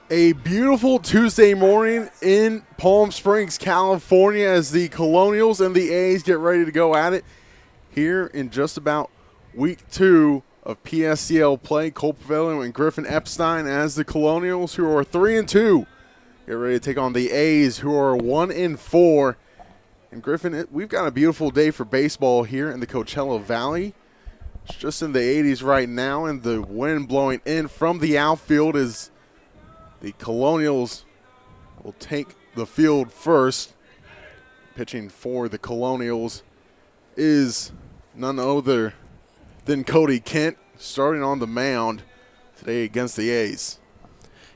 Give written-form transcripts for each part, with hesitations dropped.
A beautiful Tuesday morning in Palm Springs, California, as the Colonials and the A's get ready to go at it here in just about week 2 of PSCL play. Cole Paveglio and Griffin Epstein as the Colonials, who are 3-2, get ready to take on the A's, who are 1-4. And Griffin, we've got a beautiful day for baseball here in the Coachella Valley. It's just in the 80s right now, and the wind blowing in from the outfield as the Colonials will take the field first. Pitching for the Colonials is none other than Cody Kent, starting on the mound today against the A's.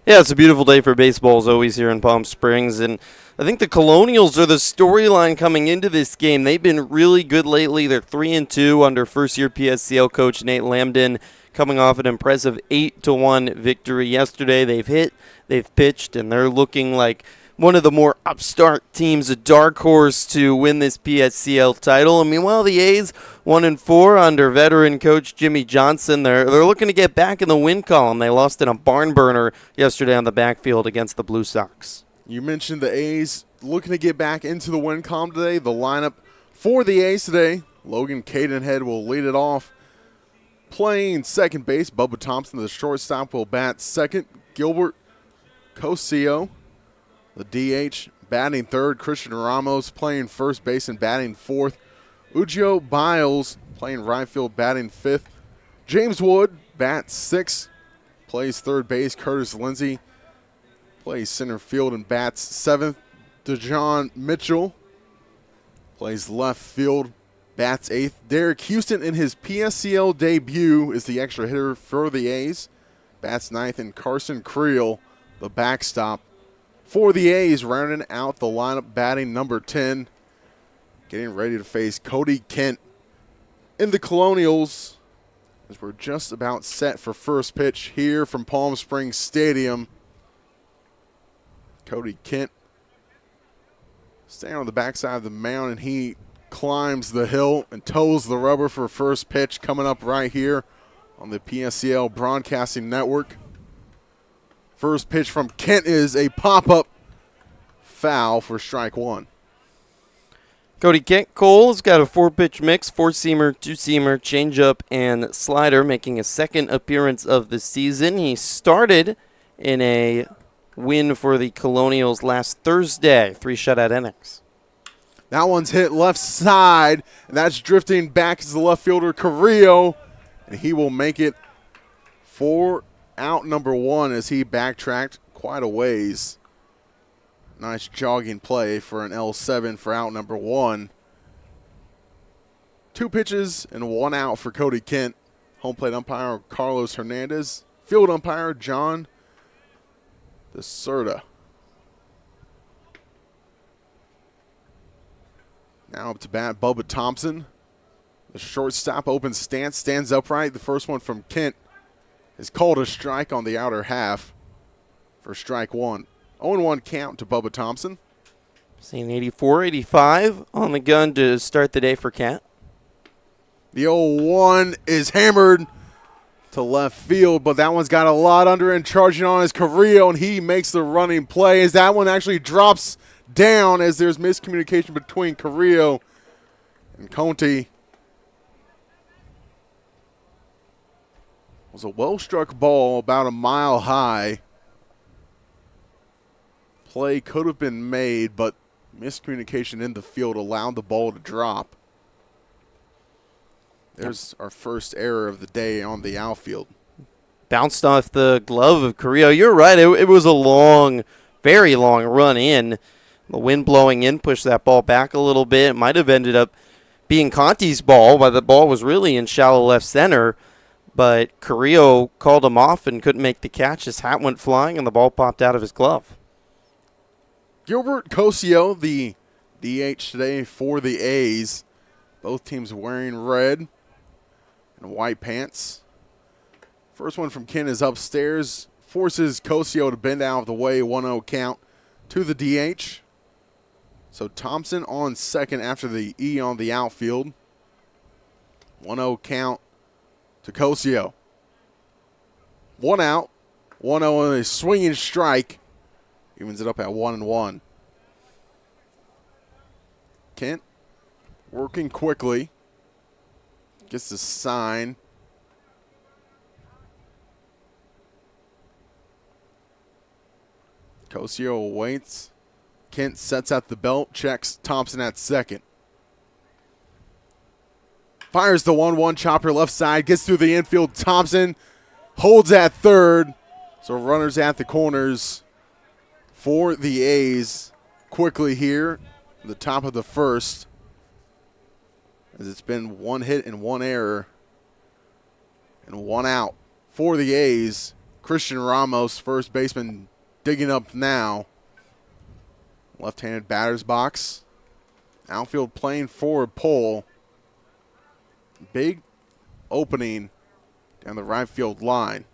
Yeah, it's a beautiful day for baseball as always here in Palm Springs, and I think the Colonials are the storyline coming into this game. They've been really good lately. They're 3-2 under first-year PSCL coach Nate Lambden, coming off an impressive 8-1 victory yesterday. They've hit, they've pitched, and they're looking like one of the more upstart teams, a dark horse to win this PSCL title. And meanwhile, the A's 1-4 under veteran coach Jimmy Johnson. They're looking to get back in the win column. They lost in a barn burner yesterday on the backfield against the Blue Sox. You mentioned the A's looking to get back into the win column today. The lineup for the A's today: Logan Cadenhead will lead it off, playing second base. Bubba Thompson, the shortstop, will bat second. Gilbert Cosio, the DH, batting third. Christian Ramos playing first base and batting fourth. Ujio Biles playing right field, batting fifth. James Wood bats sixth, plays third base. Curtis Lindsey plays center field and bats seventh. DeJohn Mitchell plays left field, bats eighth. Derek Houston in his PSCL debut is the extra hitter for the A's, bats ninth. And Carson Creel, the backstop for the A's, rounding out the lineup, batting number 10, getting ready to face Cody Kent in the Colonials, as we're just about set for first pitch here from Palm Springs Stadium. Cody Kent standing on the backside of the mound, and he climbs the hill and toes the rubber for first pitch, coming up right here on the PSCL Broadcasting Network. First pitch from Kent is a pop-up foul for strike one. Cody Kent Cole's got a 4-pitch mix, 4-seamer, 2-seamer, changeup, and slider, making a second appearance of the season. He started in a win for the Colonials last Thursday, 3 shutout innings. That one's hit left side, and that's drifting back as the left fielder Carrillo, and he will make it for out number 1 as he backtracked quite a ways. Nice jogging play for an L7 for out number 1. 2 pitches and 1 out for Cody Kent. Home plate umpire Carlos Hernandez. Field umpire John DeSerta. Now up to bat, Bubba Thompson. The shortstop open stance, stands upright. The first one from Kent is called a strike on the outer half for strike 1. 0-1 count to Bubba Thompson. Seeing 84-85 on the gun to start the day for Kent. The 0-1 is hammered to left field, but that one's got a lot under and charging on his Carrillo, and he makes the running play as that one actually drops down as there's miscommunication between Carrillo and Conte. It was a well-struck ball about a mile high. Play could have been made, but miscommunication in the field allowed the ball to drop. There's our first error of the day on the outfield. Bounced off the glove of Carrillo. You're right. It was a long, very long run in. The wind blowing in pushed that ball back a little bit. It might have ended up being Conte's ball, but the ball was really in shallow left center. But Carrillo called him off and couldn't make the catch. His hat went flying, and the ball popped out of his glove. Gilbert Cosio, the DH today for the A's. Both teams wearing red and white pants. First one from Ken is upstairs. Forces Cosio to bend out of the way. 1-0 count to the DH. So Thompson on second after the E on the outfield. 1-0 count to Cosio. 1 out. 1-0 and a swinging strike. Evens it up at 1-1. Kent working quickly. Gets the sign. Cosio waits. Kent sets out the belt, checks Thompson at second. Fires the 1-1 chopper left side, gets through the infield. Thompson holds at third. So runners at the corners for the A's quickly here at the top of the first, as it's been one hit and one error and one out for the A's. Christian Ramos, first baseman, digging up now. Left-handed batter's box. Outfield playing forward pole. Big opening down the right field line.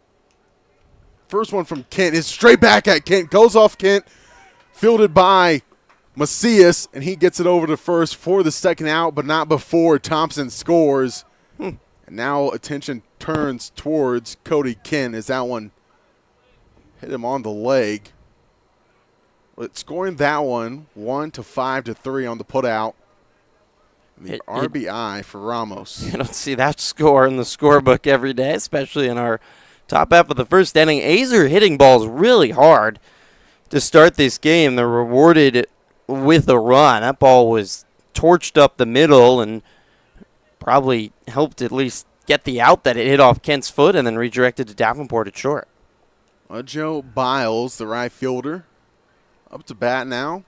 First one from Kent is straight back at Kent. Goes off Kent. Fielded by Macias, and he gets it over to first for the second out, but not before Thompson scores. And now attention turns towards Cody Kent as that one hit him on the leg. But scoring that one 1-5-3 on the putout. The RBI for Ramos. You don't see that score in the scorebook every day, especially in our top half of the first inning. A's are hitting balls really hard to start this game. They're rewarded with a run. That ball was torched up the middle and probably helped at least get the out that it hit off Kent's foot and then redirected to Davenport at short. Joe Biles, the right fielder, up to bat now.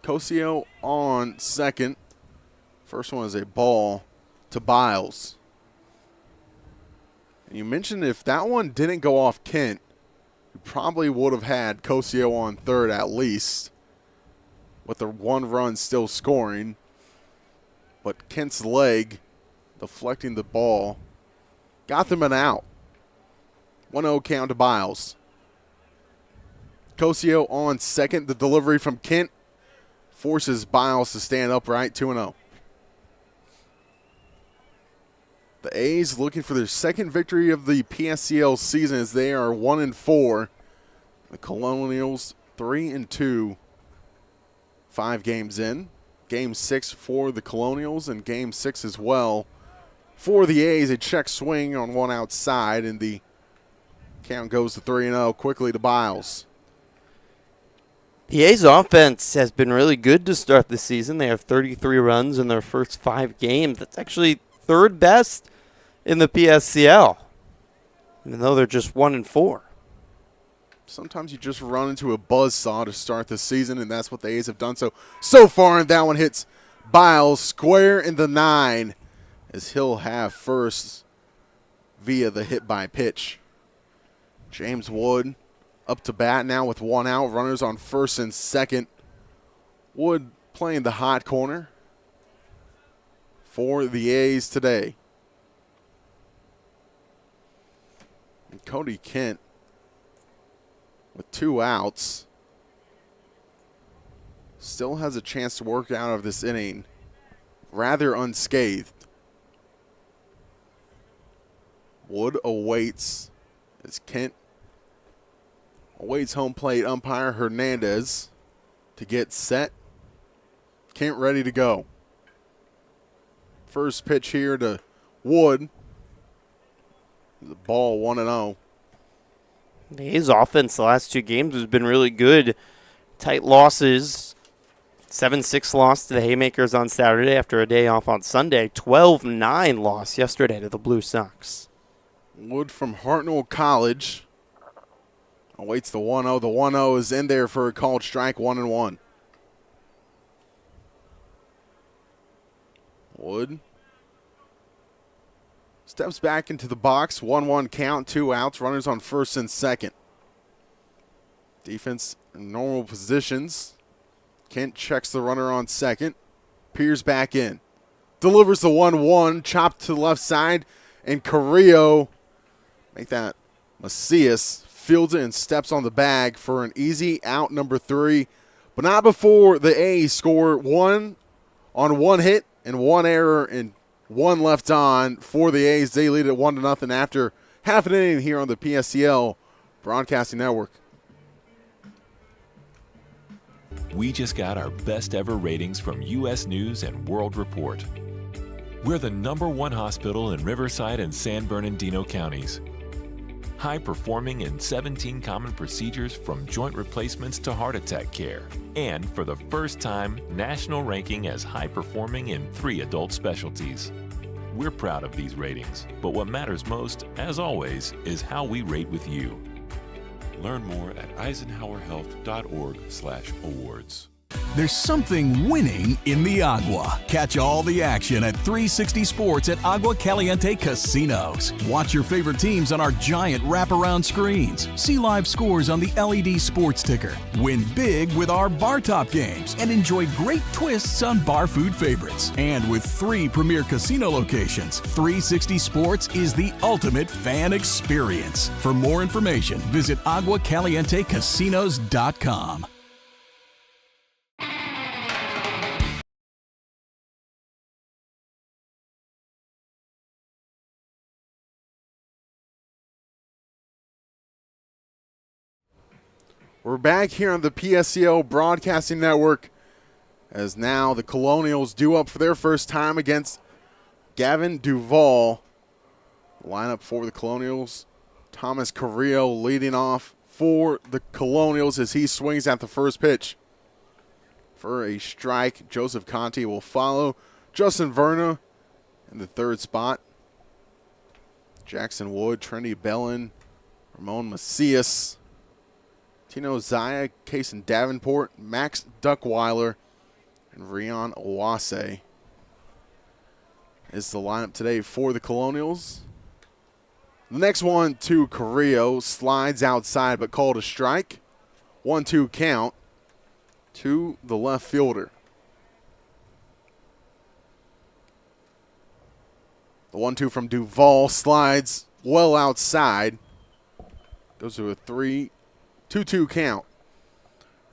Cosio on second. First one is a ball to Biles. And you mentioned if that one didn't go off Kent, you probably would have had Cosio on third at least, with the one run still scoring. But Kent's leg deflecting the ball got them an out. 1-0 count to Biles. Cosio on second. The delivery from Kent forces Biles to stand upright. 2-0. The A's looking for their second victory of the PSCL season as they are 1-4. The Colonials 3-2. 5 games in. Game 6 for the Colonials and Game 6 as well for the A's. A check swing on one outside, and the count goes to 3-0 quickly to Biles. The A's offense has been really good to start the season. They have 33 runs in their first 5 games. That's actually third best in the PSCL, even though they're just 1-4. Sometimes you just run into a buzzsaw to start the season, and that's what the A's have done so far. And that one hits Biles square in the 9 as he'll have first via the hit by pitch. James Wood up to bat now with one out. Runners on first and second. Wood playing the hot corner for the A's today. And Cody Kent with 2 outs still has a chance to work out of this inning rather unscathed. Wood awaits as Kent awaits home plate umpire Hernandez to get set. Kent ready to go. First pitch here to Wood. The ball 1-0. The A's offense the last 2 games has been really good. Tight losses. 7-6 loss to the Haymakers on Saturday after a day off on Sunday. 12-9 loss yesterday to the Blue Sox. Wood from Hartnell College awaits the 1-0. The 1-0 is in there for a called strike, 1-1. Wood steps back into the box. 1-1 count, 2 outs. Runners on first and second. Defense in normal positions. Kent checks the runner on second. Peers back in. Delivers the 1-1. Chopped to the left side. And Carrillo, make that Macias, fields it and steps on the bag for an easy out number 3. But not before the A's score 1 on 1 hit and 1 error and 1 left on for the A's. They lead it 1-0 after half an inning here on the PSCL Broadcasting Network. We just got our best ever ratings from U.S. News and World Report. We're the #1 hospital in Riverside and San Bernardino counties. High performing in 17 common procedures from joint replacements to heart attack care. And for the first time, national ranking as high performing in 3 adult specialties. We're proud of these ratings, but what matters most, as always, is how we rate with you. Learn more at eisenhowerhealth.org/awards. There's something winning in the Agua. Catch all the action at 360 Sports at Agua Caliente Casinos. Watch your favorite teams on our giant wraparound screens. See live scores on the LED sports ticker. Win big with our bar top games and enjoy great twists on bar food favorites. And with 3 premier casino locations, 360 Sports is the ultimate fan experience. For more information, visit aguacalientecasinos.com. We're back here on the PSCL Broadcasting Network as now the Colonials due up for their first time against Gavin Duval. The lineup for the Colonials, Thomas Carrillo leading off for the Colonials as he swings at the first pitch for a strike. Joseph Conti will follow. Justin Verna in the third spot. Jackson Wood, Trinity Bellin, Ramon Macias, Tino Zaya, Kason Davenport, Max Duckweiler, and Rion Owase is the lineup today for the Colonials. The next one to Carrillo, slides outside but called a strike. 1-2 count to the left fielder. The 1-2 from Duval slides well outside. Goes to a 3-2 count.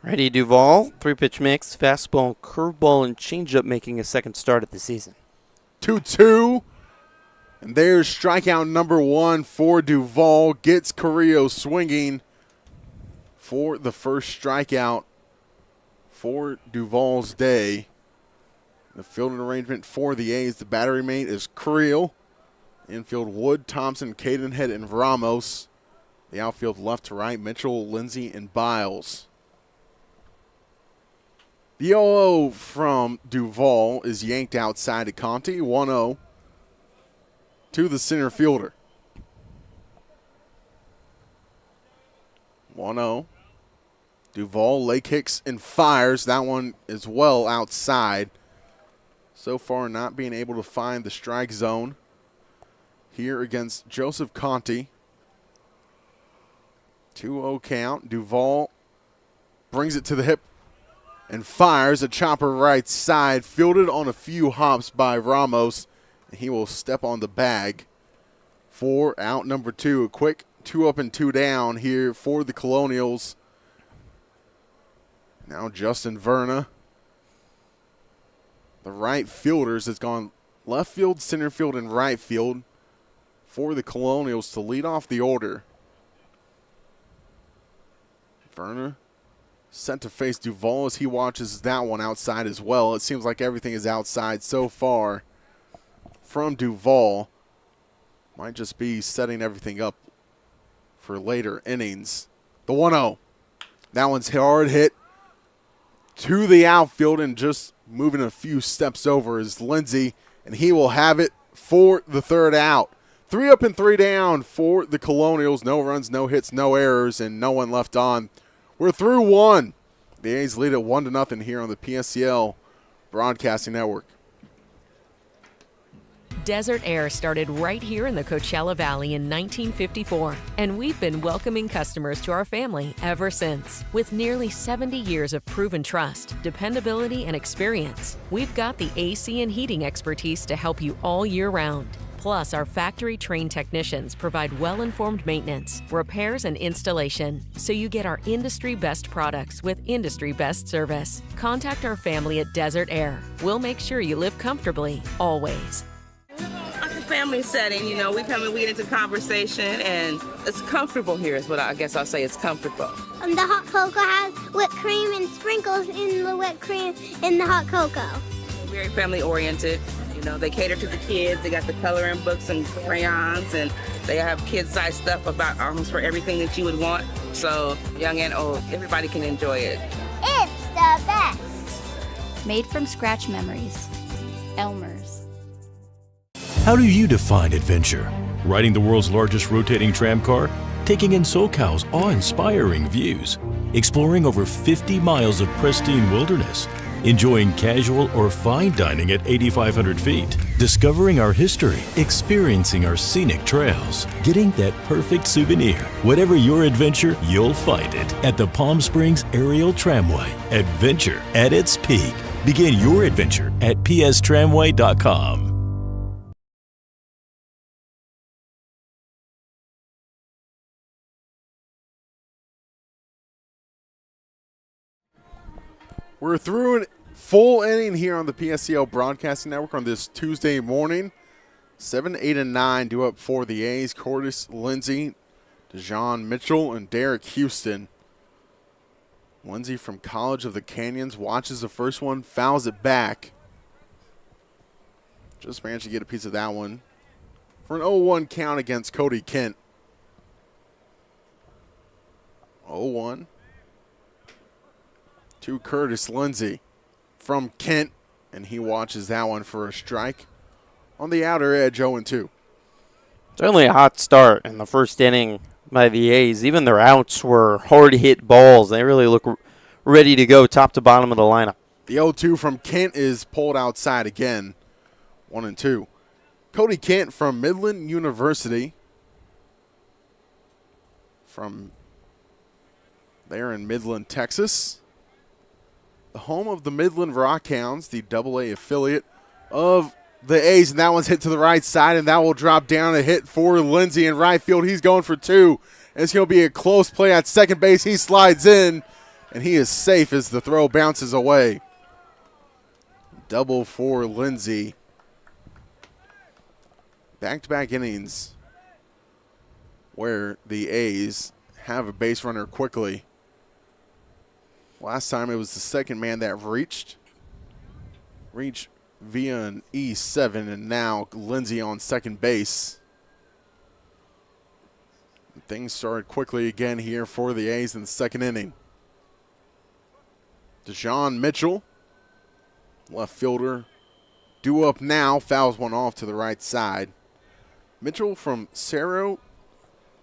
Ready, Duval. 3-pitch mix, fastball, curveball, and changeup making a second start of the season. 2-2. And there's strikeout number 1 for Duval. Gets Carrillo swinging for the first strikeout for Duval's day. The fielding arrangement for the A's, the battery mate is Carrillo. Infield, Wood, Thompson, Cadenhead, and Ramos. The outfield left to right, Mitchell, Lindsay, and Biles. The 0-0 from Duval is yanked outside to Conti. 1-0 to the center fielder. 1-0. Duval leg kicks and fires. That one is well outside. So far not being able to find the strike zone here against Joseph Conti. 2-0 count. Duval brings it to the hip and fires a chopper right side. Fielded on a few hops by Ramos. And he will step on the bag for out number 2. A quick 2 up and 2 down here for the Colonials. Now Justin Verna. The right fielders has gone left field, center field, and right field for the Colonials to lead off the order. Verna sent to face Duval as he watches that one outside as well. It seems like everything is outside so far from Duval. Might just be setting everything up for later innings. The 1-0. That one's hard hit to the outfield and just moving a few steps over is Lindsay, and he will have it for the third out. 3 up and 3 down for the Colonials. No runs, no hits, no errors, and no one left on. We're through 1. The A's lead it 1-0 here on the PSCL Broadcasting Network. Desert Air started right here in the Coachella Valley in 1954, and we've been welcoming customers to our family ever since. With nearly 70 years of proven trust, dependability, and experience, we've got the AC and heating expertise to help you all year round. Plus, our factory-trained technicians provide well-informed maintenance, repairs, and installation, so you get our industry-best products with industry-best service. Contact our family at Desert Air. We'll make sure you live comfortably, always. family setting. You know, we come and we get into conversation, and it's comfortable here is what I guess I'll say. It's comfortable. The hot cocoa has whipped cream and sprinkles in the whipped cream in the hot cocoa. Very family oriented. You know, they cater to the kids. They got the coloring books and crayons, and they have kid-sized stuff about almost for everything that you would want. So young and old, everybody can enjoy it. It's the best. Made from scratch memories. Elmer's. How do you define adventure? Riding the world's largest rotating tram car? Taking in SoCal's awe-inspiring views? Exploring over 50 miles of pristine wilderness? Enjoying casual or fine dining at 8,500 feet? Discovering our history? Experiencing our scenic trails? Getting that perfect souvenir? Whatever your adventure, you'll find it at the Palm Springs Aerial Tramway. Adventure at its peak. Begin your adventure at pstramway.com. We're through a full inning here on the PSCL Broadcasting Network on this Tuesday morning. 7, 8, and 9 due up for the A's. Curtis Lindsey, Dejon Mitchell, and Derek Houston. Lindsey from College of the Canyons watches the first one, fouls it back. Just managed to get a piece of that one for an 0-1 count against Cody Kent. 0-1 to Curtis Lindsey from Kent, and he watches that one for a strike on the outer edge, 0-2. Certainly a hot start in the first inning by the A's. Even their outs were hard-hit balls. They really look ready to go top to bottom of the lineup. The 0-2 from Kent is pulled outside again, 1-2. Cody Kent from Midland University, from there in Midland, Texas. The home of the Midland Rockhounds, the AA affiliate of the A's, and that one's hit to the right side, and that will drop down a hit for Lindsey in right field. He's going for two, and it's going to be a close play at second base. He slides in, and he is safe as the throw bounces away. Double for Lindsey. Back-to-back innings where the A's have a base runner quickly. Last time it was the second man that reached via an E7, and now Lindsey on second base. Things started quickly again here for the A's in the second inning. Dejon Mitchell, left fielder, due up now, fouls one off to the right side. Mitchell from Cerro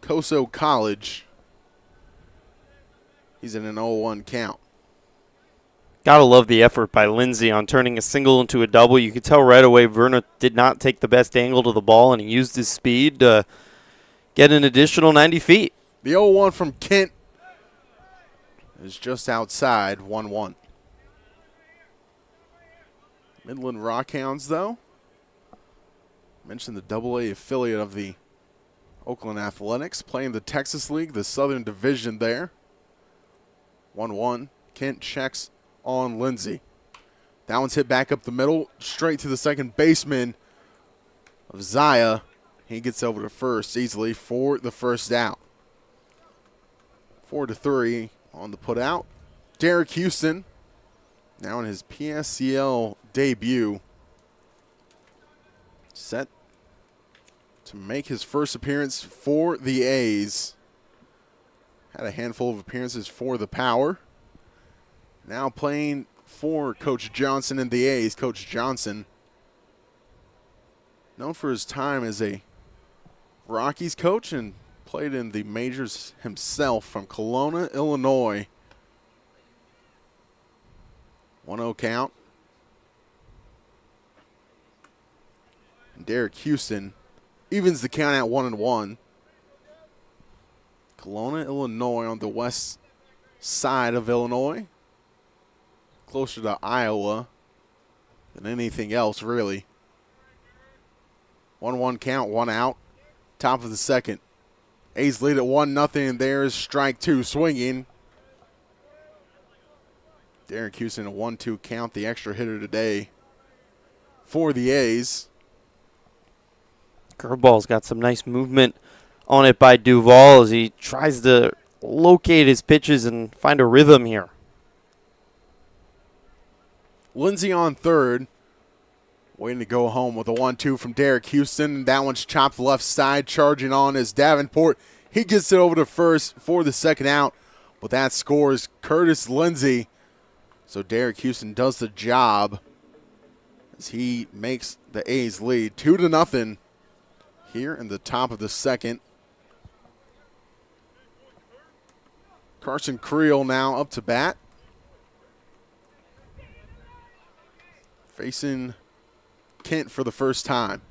Coso College. He's in an 0-1 count. Gotta love the effort by Lindsey on turning a single into a double. You could tell right away Verna did not take the best angle to the ball, and he used his speed to get an additional 90 feet. The 0-1 from Kent is just outside, 1-1. Midland Rockhounds, though. Mentioned the AA affiliate of the Oakland Athletics, playing the Texas League, the Southern Division there. 1-1. Kent checks on Lindsey. That one's hit back up the middle, straight to the second baseman of Zaya. He gets over to first easily for the first out. 4-3 on the putout. Derek Houston, now in his PSCL debut, set to make his first appearance for the A's. Had a handful of appearances for the Power. Now playing for Coach Johnson and the A's. Coach Johnson, known for his time as a Rockies coach and played in the majors himself, from Kelowna, Illinois. 1-0 count. And Derek Houston evens the count at 1-1. Kelowna, Illinois, on the west side of Illinois. Closer to Iowa than anything else, really. 1-1 count, 1 out. Top of the second. A's lead at 1-0, and there's strike two swinging. Derek Houston, a 1-2 count, the extra hitter today for the A's. Curveball's got some nice movement on it by Duvall as he tries to locate his pitches and find a rhythm here. Lindsey on third. Waiting to go home with a 1-2 from Derek Houston. That one's chopped left side. Charging on is Davenport. He gets it over to first for the second out. But that scores Curtis Lindsey. So Derek Houston does the job as he makes the A's lead 2-0 here in the top of the second. Carson Creel now up to bat. Facing Kent for the first time.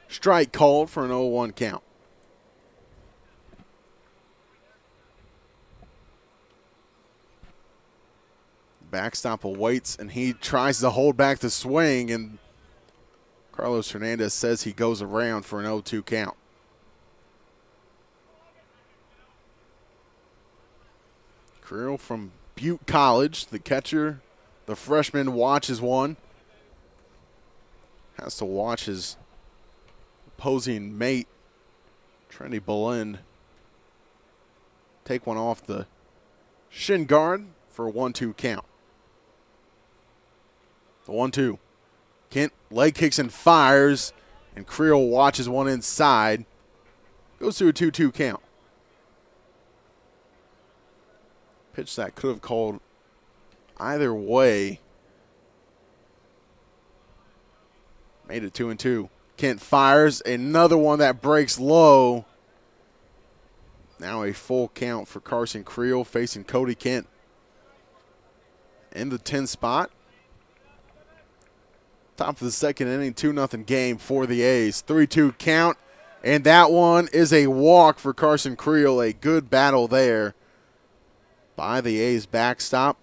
Strike called for an 0-1 count. Backstop awaits, and he tries to hold back the swing, and Carlos Hernandez says he goes around for an 0-2 count. Creel from Butte College, the catcher. The freshman watches one. Has to watch his opposing mate, Trendy Bolin, take one off the shin guard for a 1-2 count. The 1-2. Kent leg kicks and fires, and Creel watches one inside. Goes to a 2-2 count. Pitch that could have called either way. Made it 2-2. Kent fires another one that breaks low. Now a full count for Carson Creel facing Cody Kent in the 10 spot. Top of the second inning, 2-0 game for the A's. 3-2 count, and that one is a walk for Carson Creel. A good battle there by the A's backstop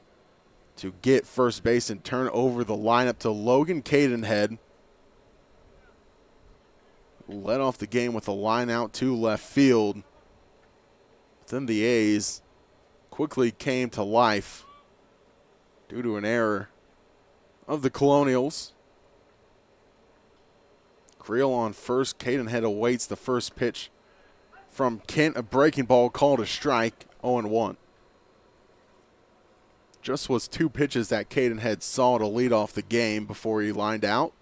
to get first base and turn over the lineup to Logan Cadenhead. Led off the game with a line out to left field. But then the A's quickly came to life due to an error of the Colonials. Creel on first. Cadenhead awaits the first pitch from Kent. A breaking ball called a strike, 0-1. Just was two pitches that Cadenhead saw to lead off the game before he lined out.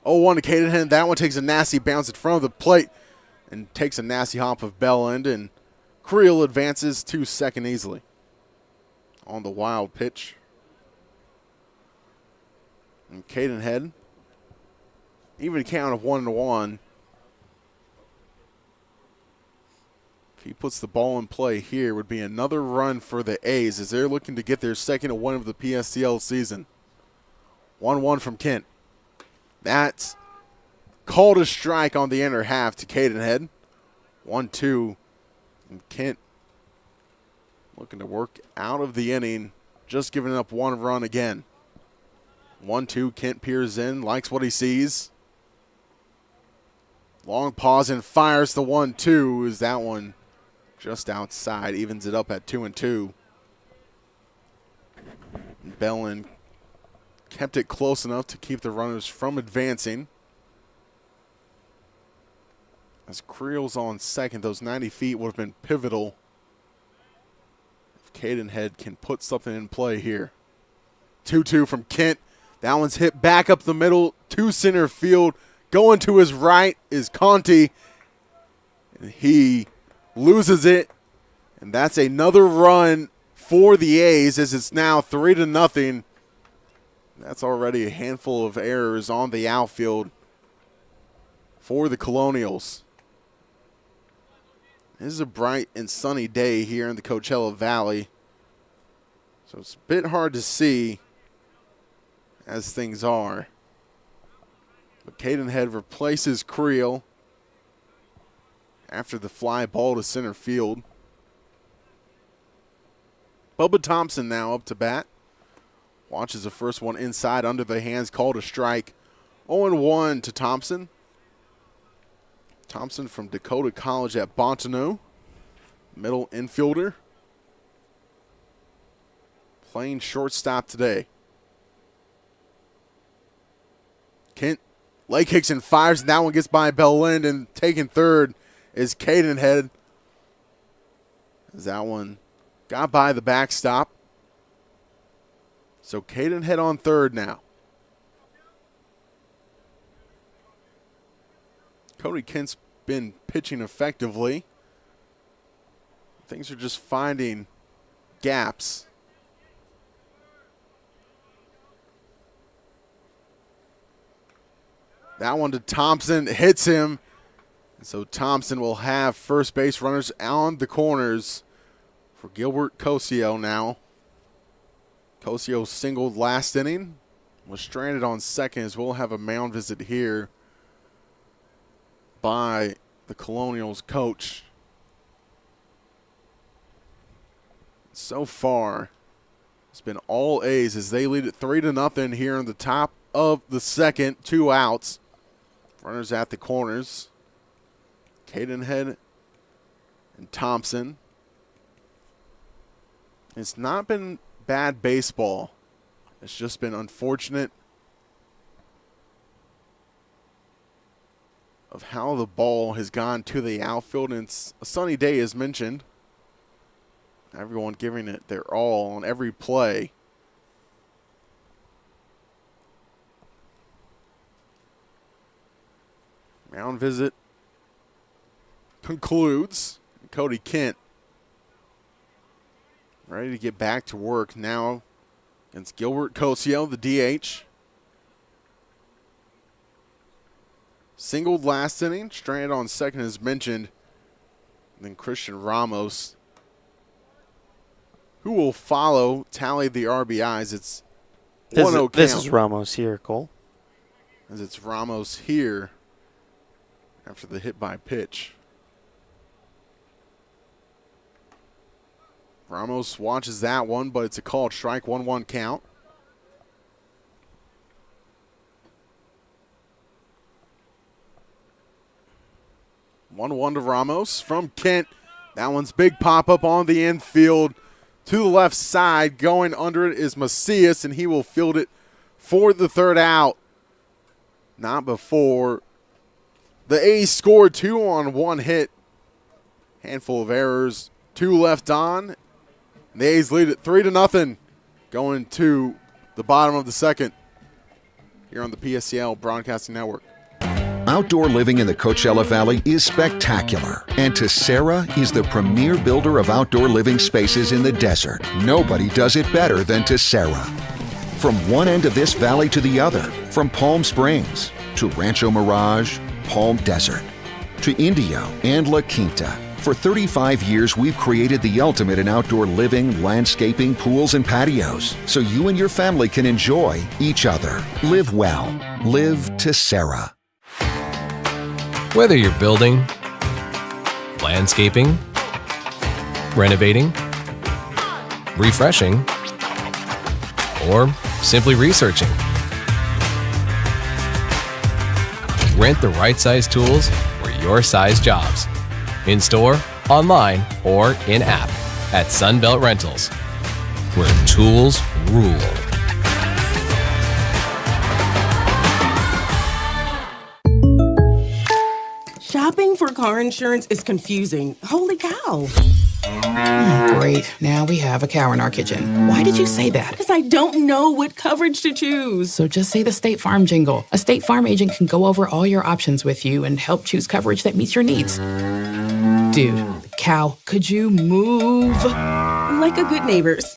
0-1 to Cadenhead. That one takes a nasty bounce in front of the plate and takes a nasty hop of Belland, and Creel advances to second easily on the wild pitch. And Cadenhead, even count of 1-1. If he puts the ball in play here, would be another run for the A's as they're looking to get their second win of the PSCL season. 1-1 from Kent. That's called a strike on the inner half to Cadenhead. 1-2. And Kent looking to work out of the inning, just giving up one run again. 1-2, Kent peers in, likes what he sees. Long pause and fires the 1-2. Is that one just outside, evens it up at 2-2. Belland kept it close enough to keep the runners from advancing. As Creel's on second, those 90 feet would have been pivotal if Cadenhead can put something in play here. 2-2 from Kent. That one's hit back up the middle to center field. Going to his right is Conti. And he loses it. And that's another run for the A's as it's now 3-0. That's already a handful of errors on the outfield for the Colonials. This is a bright and sunny day here in the Coachella Valley, so it's a bit hard to see as things are. But Cadenhead replaces Creel after the fly ball to center field. Bubba Thompson now up to bat. Watches the first one inside under the hands, called a strike. 0-1 to Thompson. Thompson from Dakota College at Bottineau. Middle infielder. Playing shortstop today. Kent Leg kicks and fires, and that one gets by Bell-Lind, and taking third is Cadenhead. As that one got by the backstop. So Cadenhead on third now. Cody Kent's been pitching effectively. Things are just finding gaps. That one to Thompson, hits him. So Thompson will have first base runners on the corners for Gilbert Cosio now. Cosio singled last inning, was stranded on second, as we'll have a mound visit here by the Colonials coach. So far, it's been all A's as they lead it 3-0 here in the top of the second. 2 outs. Runners at the corners. Cadenhead and Thompson. It's not been bad baseball. It's just been unfortunate of how the ball has gone to the outfield. And it's a sunny day, as mentioned. Everyone giving it their all on every play. Mound visit concludes. Cody Kent ready to get back to work now against Gilbert Cosio, the DH. Singled last inning, stranded on second as mentioned. And then Christian Ramos, who will follow, tally the RBIs. It's 1-0 count. This is Ramos here, Cole. As it's Ramos here after the hit by pitch. Ramos watches that one, but it's a called strike, 1-1 count. One to Ramos from Kent. That one's big pop-up on the infield to the left side. Going under it is Macias, and he will field it for the third out. Not before the A's scored 2 on 1 hit. Handful of errors, 2 left on. The A's lead it 3-0 going to the bottom of the second here on the PSCL Broadcasting Network. Outdoor living in the Coachella Valley is spectacular, and Tessera is the premier builder of outdoor living spaces in the desert. Nobody does it better than Tessera. From one end of this valley to the other, from Palm Springs to Rancho Mirage, Palm Desert, to Indio and La Quinta. For 35 years, we've created the ultimate in outdoor living, landscaping, pools, and patios, so you and your family can enjoy each other. Live well. Live Tessera. Whether you're building, landscaping, renovating, refreshing, or simply researching, rent the right size tools for your size jobs. In store, online, or in-app at Sunbelt Rentals, where tools rule. Shopping for car insurance is confusing. Holy cow. Great. Now we have a cow in our kitchen. Why did you say that? Because I don't know what coverage to choose. So just say the State Farm jingle. A State Farm agent can go over all your options with you and help choose coverage that meets your needs. Dude, cow, could you move? Like a good neighbors.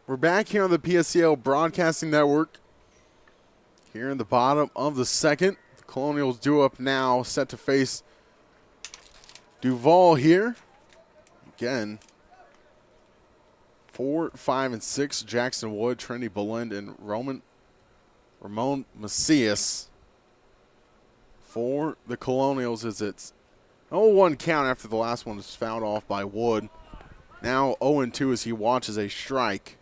We're back here on the PSCL Broadcasting Network. Here in the bottom of the second. The Colonials due up now, set to face Duval here. Again, 4, 5, and 6. Jackson Wood, Trinity Belind, and Ramon Macias. For the Colonials, as it's 0-1 count after the last one was fouled off by Wood. Now 0-2 as he watches a strike.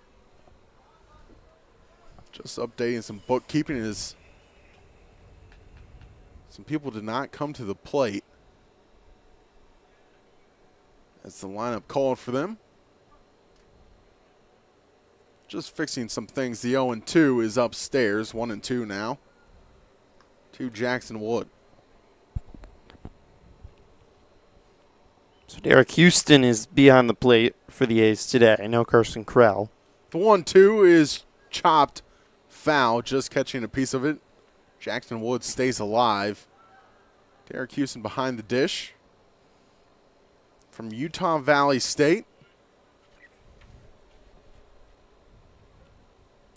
Just updating some bookkeeping is some people did not come to the plate as the lineup called for them. Just fixing some things. The 0-2 is upstairs. 1-2 now to Jackson Wood. So Derek Houston is behind the plate for the A's today. No Carson Krell. The 1-2 is chopped foul, just catching a piece of it. Jackson Wood stays alive. Derek Houston behind the dish. From Utah Valley State.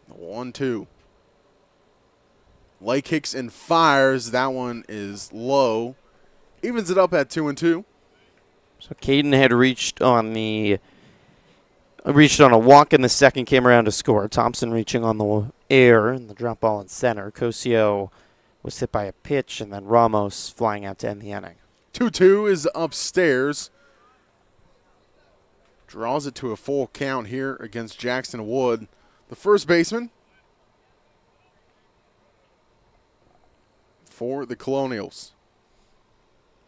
The 1-2. Lay kicks and fires. That one is low. Evens it up at 2-2. So Caden had reached on a walk in the second, came around to score. Thompson reaching on the air and the drop ball in center. Cosio was hit by a pitch, and then Ramos flying out to end the inning. 2-2 is upstairs. Draws it to a full count here against Jackson Wood. The first baseman for the Colonials.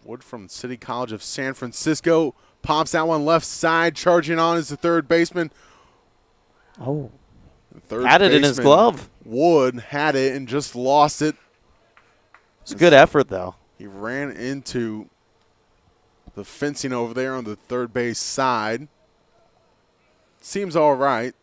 Wood from City College of San Francisco pops that one left side. Charging on is the third baseman. Oh. The third had it in his glove. Wood had it and just lost it. It's a good effort, though. He ran into the fencing over there on the third base side. Seems all right.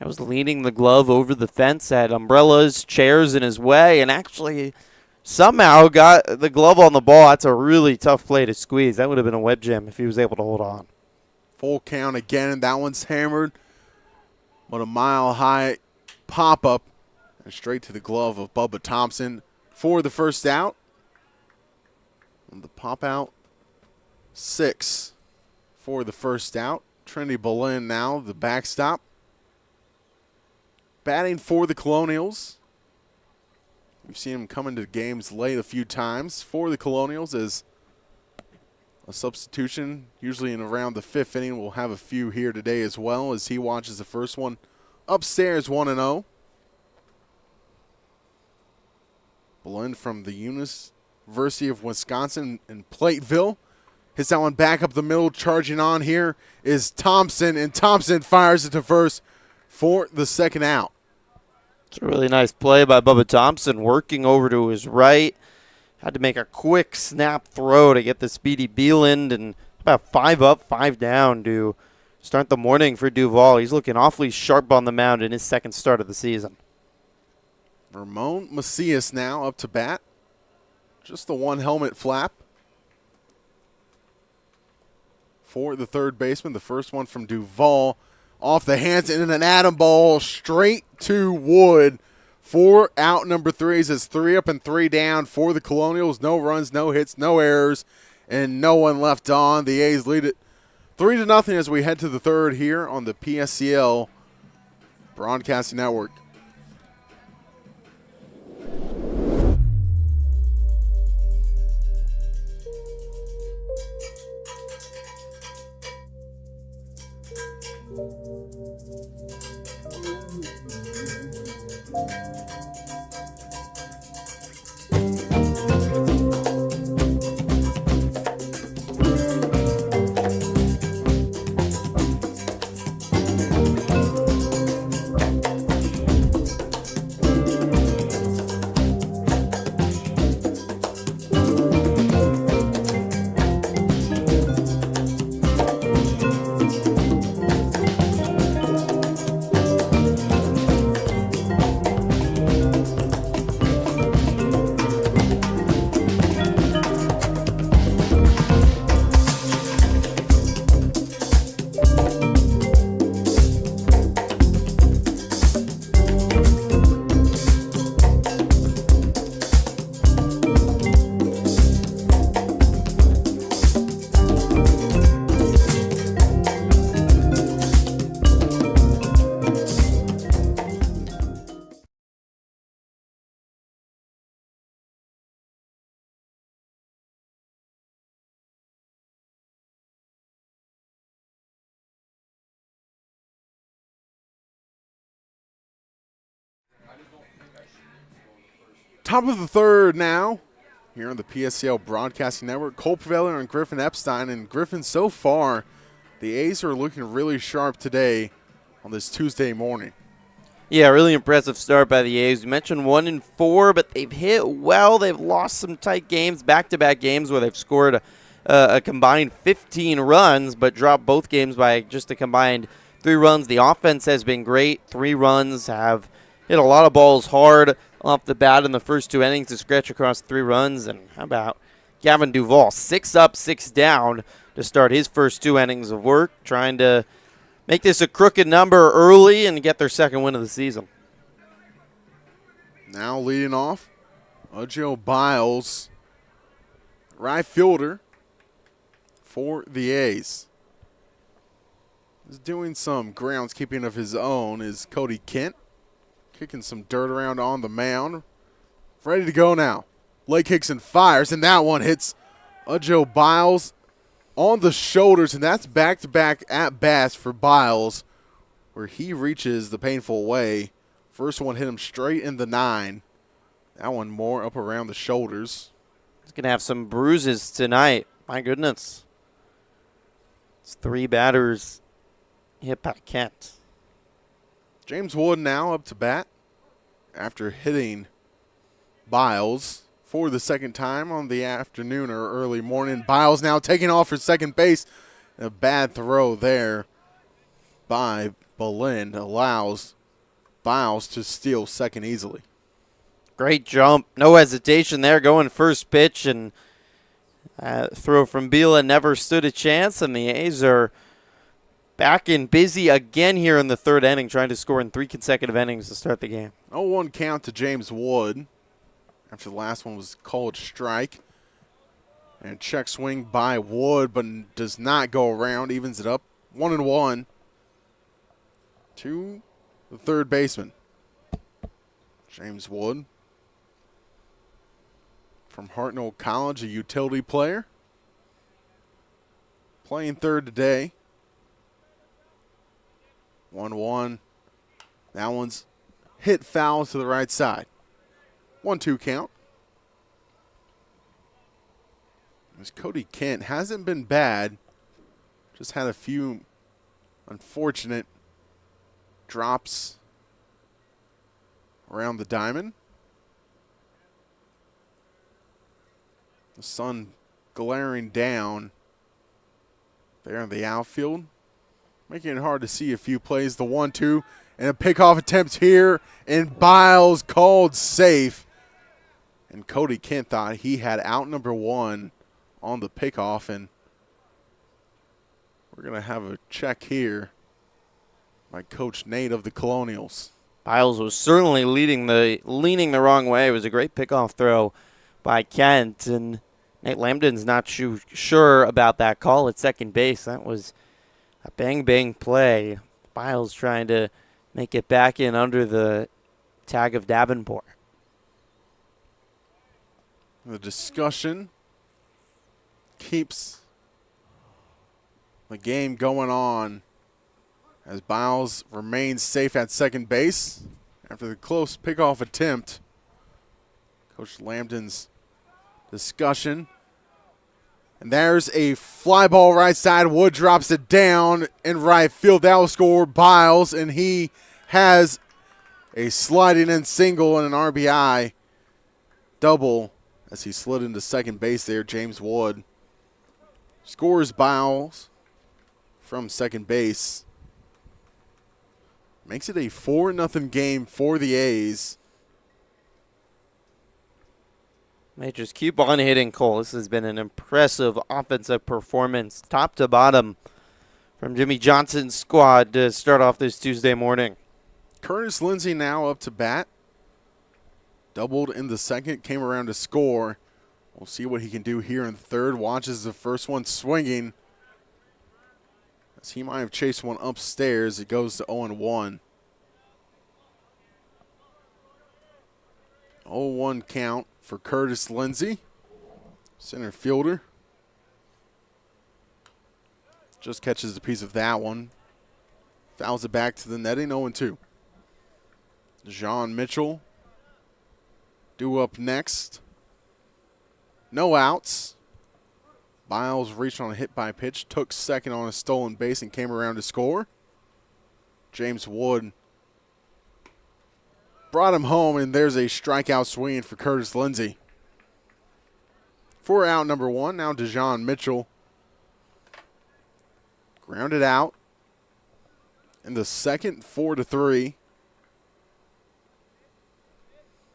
I was leaning the glove over the fence, had umbrellas, chairs in his way, and actually somehow got the glove on the ball. That's a really tough play to squeeze. That would have been a web jam if he was able to hold on. Full count again, and that one's hammered. But a mile-high pop-up and straight to the glove of Bubba Thompson for the first out. And the pop-out, 6 for the first out. Trinity Boleyn now, the backstop. Batting for the Colonials. We've seen him come into games late a few times for the Colonials as a substitution, usually in around the 5th inning. We'll have a few here today as well as he watches the first one upstairs, 1-0. Boleyn from the University of Wisconsin in Plateville. Hits that one back up the middle. Charging on here is Thompson, and Thompson fires it to first for the second out. It's a really nice play by Bubba Thompson, working over to his right. Had to make a quick snap throw to get the speedy Beeland, and about 5 up, 5 down to start the morning for Duval. He's looking awfully sharp on the mound in his second start of the season. Ramon Macias now up to bat. Just the one helmet flap for the third baseman. The first one from Duval off the hands and an atom ball straight to Wood for out number 3. It's 3 up and 3 down for the Colonials. No runs, no hits, no errors, and no one left on. The A's lead it 3-0 as we head to the third here on the PSCL Broadcasting Network. Top of the third now here on the PSCL Broadcasting Network. Cole Paveglio and Griffin Epstein. And Griffin, so far, the A's are looking really sharp today. on this Tuesday morning. Yeah, really impressive start by the A's. You mentioned 1-4, but they've hit well. They've lost some tight games, back-to-back games where they've scored a combined 15 runs, but dropped both games by just a combined 3 runs. The offense has been great. 3 runs, have hit a lot of balls hard off the bat in the first 2 innings to scratch across 3 runs. And how about Gavin Duvall, 6 up, 6 down to start his first 2 innings of work, trying to make this a crooked number early and get their second win of the season. Now leading off, Joe Biles, right fielder for the A's. He's doing some groundskeeping of his own is Cody Kent, kicking some dirt around on the mound. Ready to go now. Leg kicks and fires, and that one hits Joe Biles on the shoulders, and that's back-to-back at-bats for Biles, where he reaches the painful way. First one hit him straight in the 9. That one more up around the shoulders. He's going to have some bruises tonight. My goodness. It's 3 batters hit by Kent. James Wood now up to bat after hitting Biles for the second time on the afternoon or early morning. Biles now taking off for second base. A bad throw there by Belind allows Biles to steal second easily. Great jump. No hesitation there, going first pitch, and throw from Bila never stood a chance, and the A's are back in busy again here in the 3rd inning, trying to score in 3 consecutive innings to start the game. 0-1 count to James Wood after the last one was called strike. And check swing by Wood, but does not go around, evens it up. 1-1 to the third baseman, James Wood. From Hartnell College, a utility player. Playing third today. 1-1. That one's hit foul to the right side. 1-2 count. As Cody Kent hasn't been bad. Just had a few unfortunate drops around the diamond. The sun glaring down there in the outfield, making it hard to see a few plays. The 1-2 and a pickoff attempt here, and Biles called safe. And Cody Kent thought he had out number 1 on the pickoff, and we're going to have a check here by Coach Nate of the Colonials. Biles was certainly leaning the wrong way. It was a great pickoff throw by Kent, and Nate Lambden's not sure about that call at second base. That was a bang-bang play. Biles trying to make it back in under the tag of Davenport. The discussion keeps the game going on as Biles remains safe at second base after the close pickoff attempt. Coach Lambden's discussion. And there's a fly ball right side. Wood drops it down in right field. That will score Biles, and he has a sliding in single and an RBI double as he slid into second base there. James Wood scores Biles from second base. Makes it a 4-0 game for the A's. They just keep on hitting, Cole. This has been an impressive offensive performance, top to bottom, from Jimmy Johnson's squad to start off this Tuesday morning. Curtis Lindsey now up to bat. Doubled in the second, came around to score. We'll see what he can do here in third. Watches the first one swinging, as he might have chased one upstairs. It goes to 0-1. 0-1 count for Curtis Lindsey, center fielder. Just catches a piece of that one. Fouls it back to the netting, 0-2. John Mitchell due up next. No outs. Biles reached on a hit by pitch, took second on a stolen base, and came around to score. James Wood brought him home, and there's a strikeout swing for Curtis Lindsey. For out number 1, now Dejon Mitchell. Grounded out. In the second, 4-3.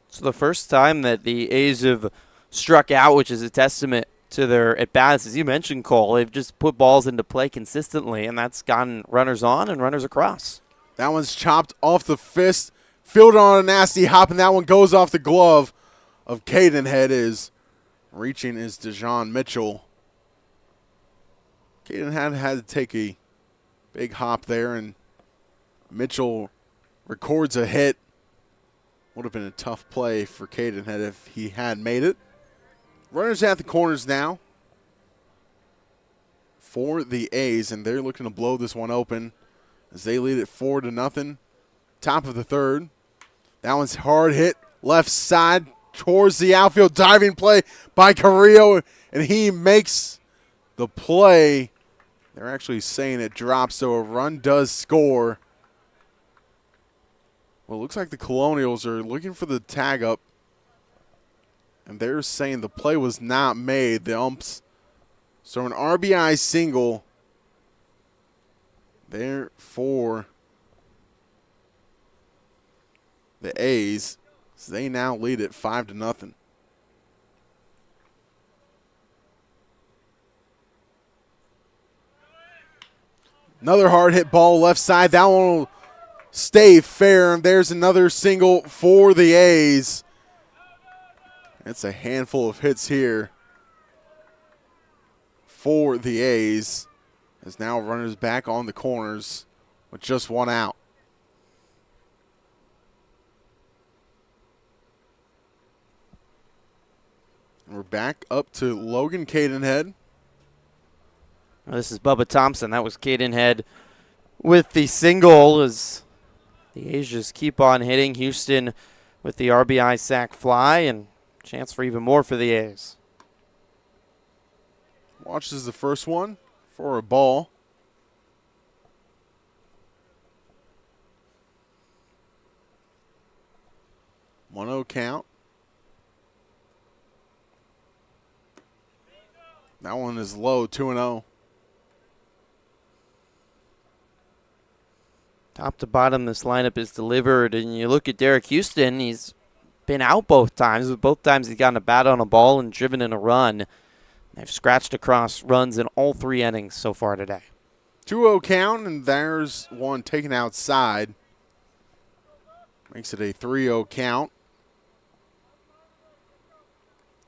So the first time that the A's have struck out, which is a testament to their at-bats, as you mentioned, Cole, they've just put balls into play consistently, and that's gotten runners on and runners across. That one's chopped off the fist, fielded on a nasty hop, and that one goes off the glove of Caden Head. Is reaching is Dejon Mitchell. Caden Head had to take a big hop there, and Mitchell records a hit. Would have been a tough play for Caden Head if he had made it. Runners at the corners now for the A's, and they're looking to blow this one open as they lead it 4-0. Top of the third. That one's hard hit left side towards the outfield. Diving play by Carrillo, and he makes the play. They're actually saying it drops, so a run does score. Well, it looks like the Colonials are looking for the tag up, and they're saying the play was not made, the umps. So an RBI single there for the A's. So they now lead it 5-0. Another hard hit ball left side. That one will stay fair. And there's another single for the A's. It's a handful of hits here for the A's, as now runners back on the corners with just one out. And we're back up to Logan Cadenhead. This is Bubba Thompson. That was Cadenhead with the single, as the A's just keep on hitting. Houston with the RBI sac fly, and chance for even more for the A's. Watches the first one for a ball. One-0 count. That one is low, 2-0. Top to bottom, this lineup is delivered, and you look at Derek Houston, he's been out both times, but both times he's gotten a bat on a ball and driven in a run. They've scratched across runs in all 3 innings so far today. 2-0 count, and there's one taken outside. Makes it a 3-0 count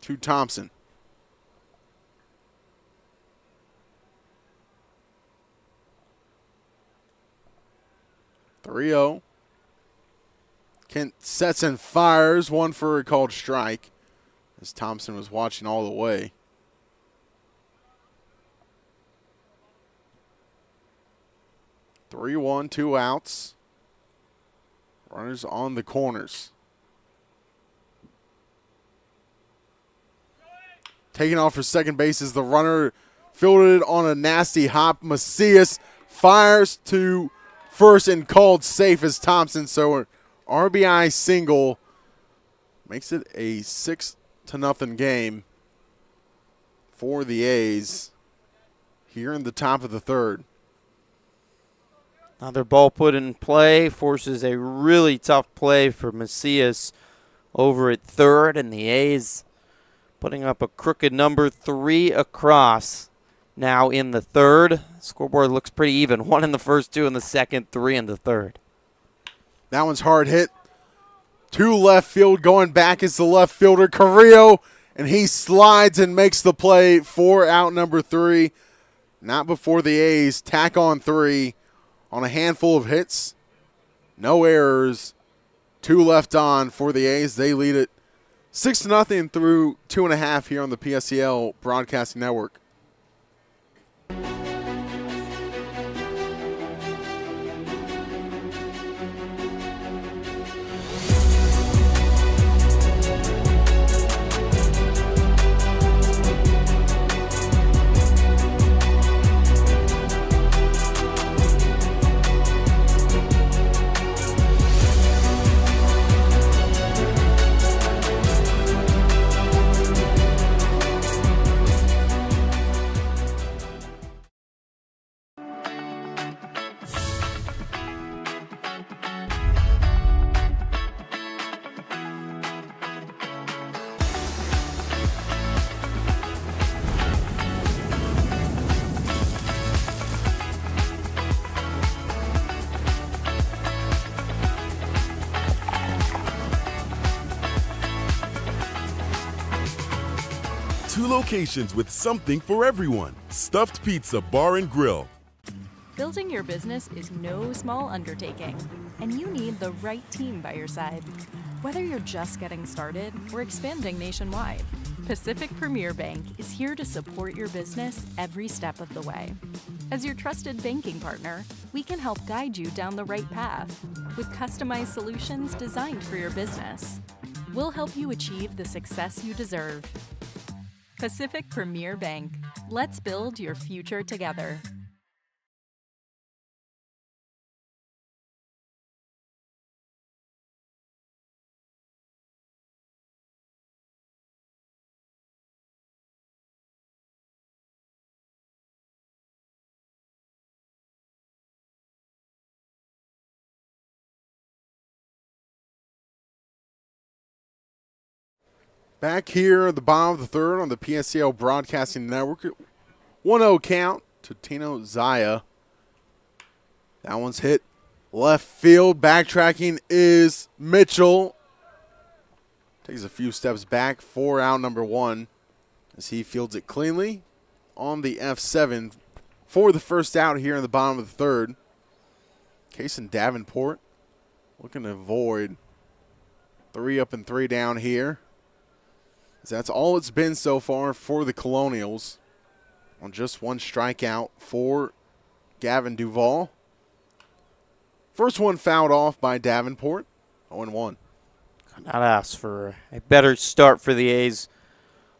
to Thompson. Kent sets and fires, one for a called strike, as Thompson was watching all the way. Three-one, 2 outs. Runners on the corners. Taking off for second base is the runner, fielded on a nasty hop. Macias fires to first and called safe as Thompson. So an RBI single makes it a 6-0 game for the A's here in the top of the third. Another ball put in play forces a really tough play for Macias over at third, and the A's putting up a crooked number, 3 across now in the third. Scoreboard looks pretty even. 1 in the first, 2 in the second, 3 in the third. That one's hard hit. To left field, going back is the left fielder, Carrillo, and he slides and makes the play for out number 3. Not before the A's tack on 3 on a handful of hits. No errors. 2 left on for the A's. They lead it 6-0 through 2.5 here on the PSCL Broadcasting Network. locations with something for everyone. Stuffed Pizza Bar and Grill. Building your business is no small undertaking, and you need the right team by your side. Whether you're just getting started or expanding nationwide, Pacific Premier Bank is here to support your business every step of the way. As your trusted banking partner, we can help guide you down the right path with customized solutions designed for your business. We'll help you achieve the success you deserve. Pacific Premier Bank. Let's build your future together. Back here at the bottom of the third on the PSCL Broadcasting Network. 1-0 count to Tino Zaya. That one's hit left field. Backtracking is Mitchell. Takes a few steps back for out number one as he fields it cleanly on the F7 for the first out here in the bottom of the third. Kason Davenport looking to avoid 3 up and 3 down here. That's all it's been so far for the Colonials on just one strikeout for Gavin Duvall. First one fouled off by Davenport, 0-1. Could not ask for a better start for the A's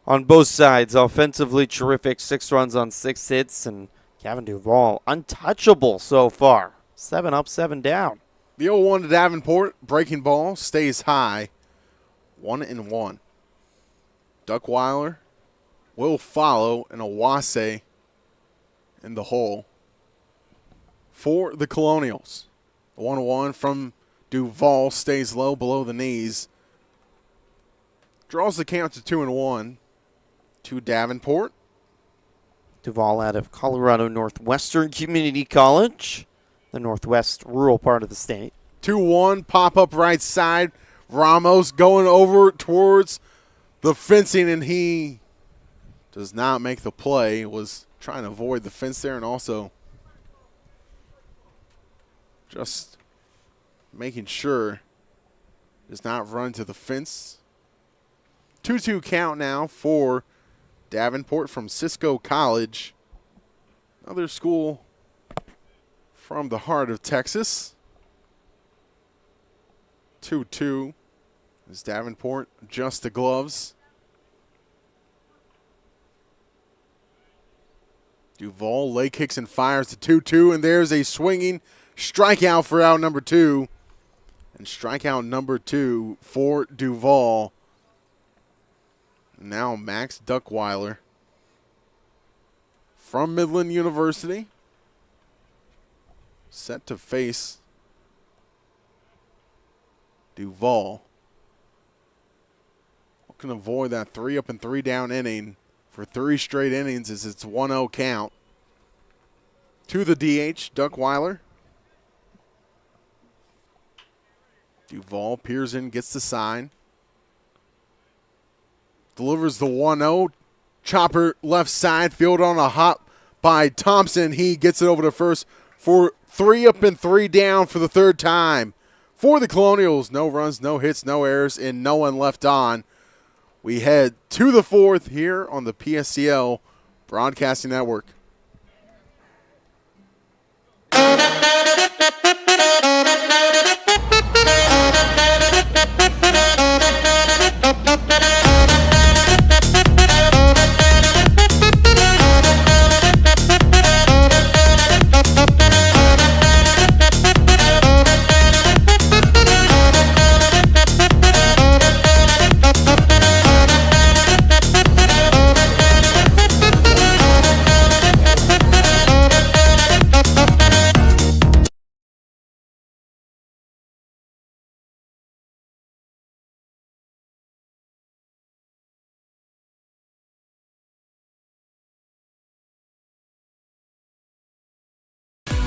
on both sides. Offensively terrific, 6 runs on 6 hits, and Gavin Duvall untouchable so far. 7 up, 7 down. The 0-1 to Davenport, breaking ball, stays high, 1-1. Duckweiler will follow an Awase in the hole for the Colonials. 1-1 from Duvall stays low below the knees. Draws the count to 2-1 to Davenport. Duvall out of Colorado Northwestern Community College, the northwest rural part of the state. 2-1, pop up right side. Ramos going over towards the fencing, and he does not make the play. Was trying to avoid the fence there and also just making sure does not run to the fence. 2-2 count now for Davenport from Cisco College. Another school from the heart of Texas. 2-2 as Davenport adjusts the gloves. Duvall leg kicks and fires to 2-2, and there's a swinging strikeout for out number 2. And strikeout number 2 for Duvall. Now Max Duckweiler from Midland University, set to face Duvall. Can avoid that 3 up and 3 down inning for 3 straight innings as it's 1-0 count. To the DH, Duckweiler. Duvall peers in, gets the sign. Delivers the 1-0. Chopper left side, field on a hop by Thompson. He gets it over to first for 3 up and 3 down for the third time. For the Colonials, no runs, no hits, no errors, and no one left on. We head to the fourth here on the PSCL Broadcasting Network.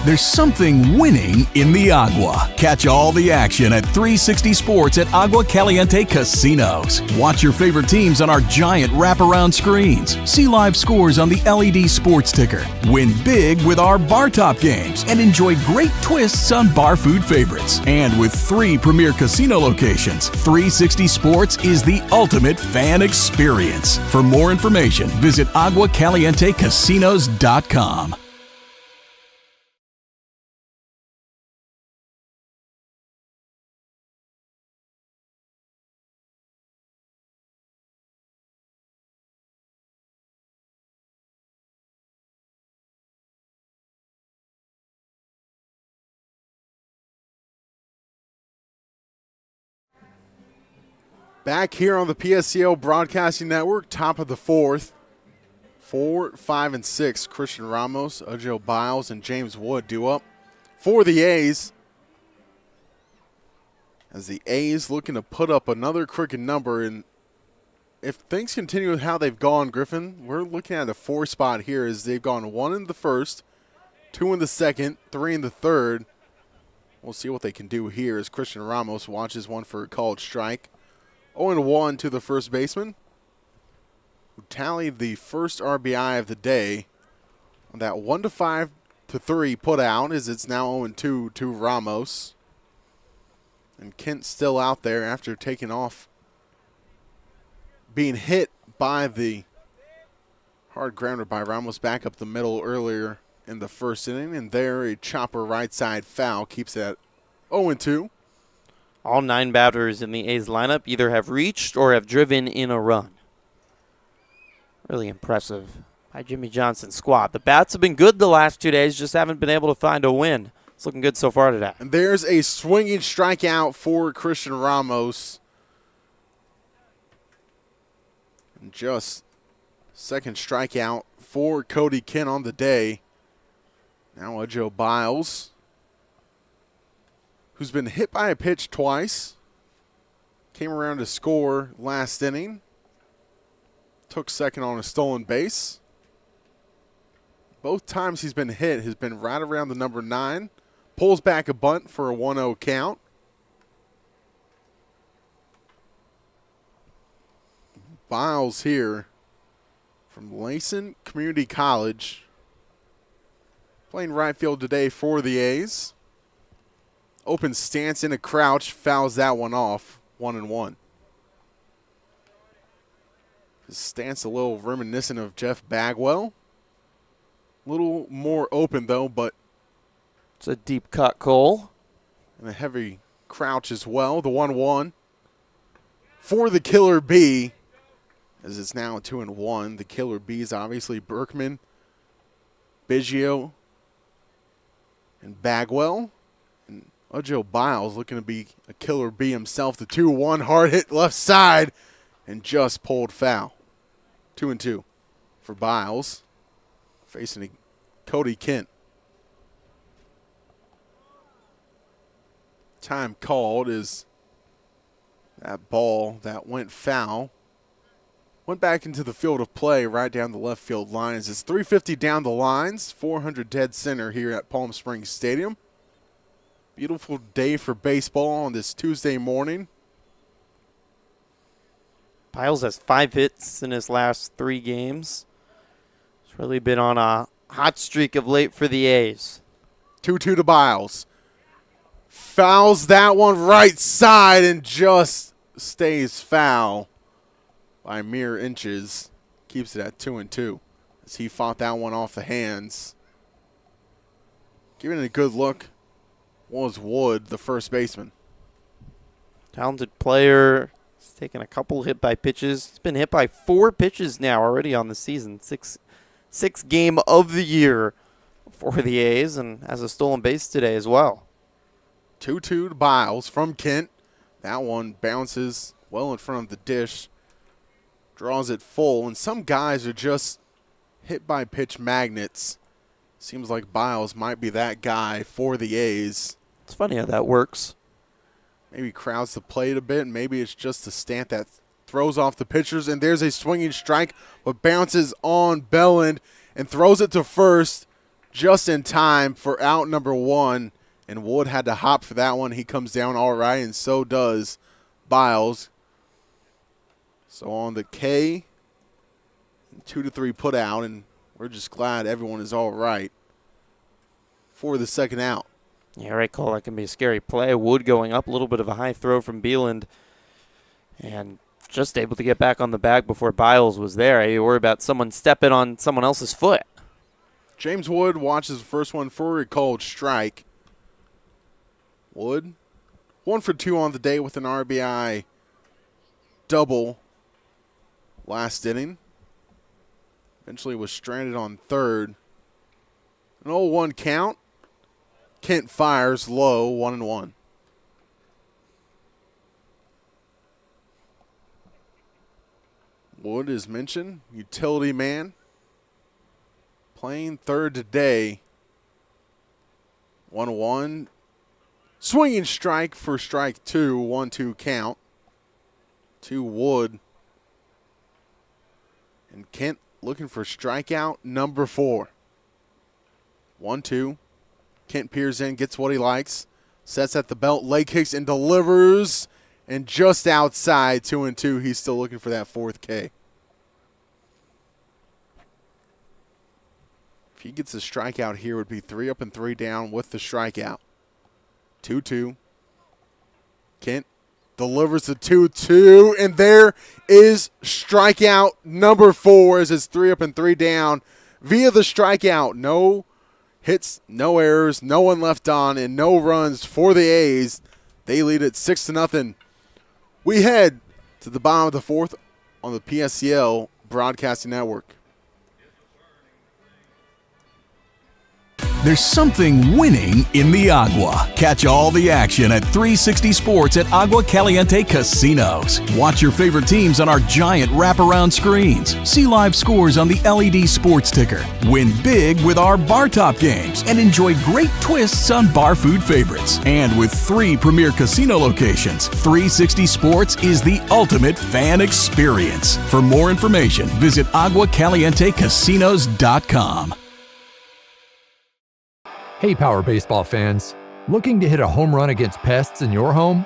There's something winning in the Agua. Catch all the action at 360 Sports at Agua Caliente Casinos. Watch your favorite teams on our giant wraparound screens. See live scores on the LED sports ticker. Win big with our bar top games and enjoy great twists on bar food favorites. And with 3 premier casino locations, 360 Sports is the ultimate fan experience. For more information, visit aguacalientecasinos.com. Back here on the PSCO Broadcasting Network, top of the 4th. 4, 5, and 6, Christian Ramos, Ojo Biles, and James Wood due up for the A's. As the A's looking to put up another crooked number, and if things continue with how they've gone, Griffin, we're looking at a 4 spot here as they've gone 1 in the first, 2 in the second, 3 in the third. We'll see what they can do here as Christian Ramos watches one for a called strike. 0-1 to the first baseman, who tallied the first RBI of the day on that 1-5 to 3 put out, as it's now 0-2 to Ramos. And Kent still out there after taking off, being hit by the hard grounder by Ramos back up the middle earlier in the first inning. And there, a chopper right side foul keeps it at 0-2. All 9 batters in the A's lineup either have reached or have driven in a run. Really impressive by Jimmy Johnson's squad. The bats have been good the last 2 days, just haven't been able to find a win. It's looking good so far today. And there's a swinging strikeout for Christian Ramos. And just second strikeout for Cody Kent on the day. Now Ojo Biles, who's been hit by a pitch twice, came around to score last inning, took second on a stolen base. Both times he's been hit has been right around the number 9, pulls back a bunt for a 1-0 count. Biles here from Layson Community College, playing right field today for the A's. Open stance in a crouch, fouls that one off, 1-1. His stance a little reminiscent of Jeff Bagwell. A little more open though, but it's a deep cut, Cole. And a heavy crouch as well, the 1-1. For the Killer Bee, as it's now 2-1. The Killer Bees obviously Berkman, Biggio, and Bagwell. Ojo Biles looking to be a Killer Bee himself. The 2-1 hard hit left side and just pulled foul. 2-2 for Biles, facing Cody Kent. Time called is that ball that went foul. Went back into the field of play right down the left field line. As it's 350 down the lines, 400 dead center here at Palm Springs Stadium. Beautiful day for baseball on this Tuesday morning. Biles has 5 hits in his last 3 games. He's really been on a hot streak of late for the A's. 2-2 to Biles. Fouls that one right side and just stays foul by mere inches. Keeps it at 2-2 as he fought that one off the hands. Giving it a good look was Wood, the first baseman. Talented player. He's taken a couple hit by pitches. He's been hit by 4 pitches now already on the season. Sixth game of the year for the A's, and has a stolen base today as well. 2-2 to Biles from Kent. That one bounces well in front of the dish. Draws it full, and some guys are just hit by pitch magnets. Seems like Biles might be that guy for the A's. It's funny how that works. Maybe crowds the plate a bit. Maybe it's just the stant that throws off the pitchers. And there's a swinging strike, but bounces on Belland and throws it to first. just in time for out number 1, and Wood had to hop for that one. He comes down all right, and so does Biles. So on the K, 2-3 put out, and we're just glad everyone is all right for the second out. Yeah, right call. That can be a scary play. Wood going up, a little bit of a high throw from Beeland, and just able to get back on the bag before Biles was there. You worry about someone stepping on someone else's foot. James Wood watches the first one for a called strike. Wood, 1 for 2 on the day with an RBI double last inning. Eventually was stranded on third. An 0-1 count. Kent fires low, 1-1. Wood is mentioned, utility man. Playing third today. 1-1. Swinging strike for strike 2, 1-2 count. To Wood. And Kent looking for strikeout number 4. 1-2. Kent peers in, gets what he likes. Sets at the belt, leg kicks, and delivers. And just outside, 2-2. He's still looking for that 4th K. If he gets a strikeout here, it would be 3 up and 3 down with the strikeout. 2-2. Kent delivers the 2-2, and there is strikeout number 4 as it's 3 up and 3 down via the strikeout. No hits, no errors, no one left on, and no runs for the A's. They lead it 6-0. We head to the bottom of the 4th on the PSCL Broadcasting Network. There's something winning in the Agua. Catch all the action at 360 Sports at Agua Caliente Casinos. Watch your favorite teams on our giant wraparound screens. See live scores on the LED sports ticker. Win big with our bar top games and enjoy great twists on bar food favorites. And with 3 premier casino locations, 360 Sports is the ultimate fan experience. For more information, visit aguacalientecasinos.com. Hey, Power Baseball fans. Looking to hit a home run against pests in your home?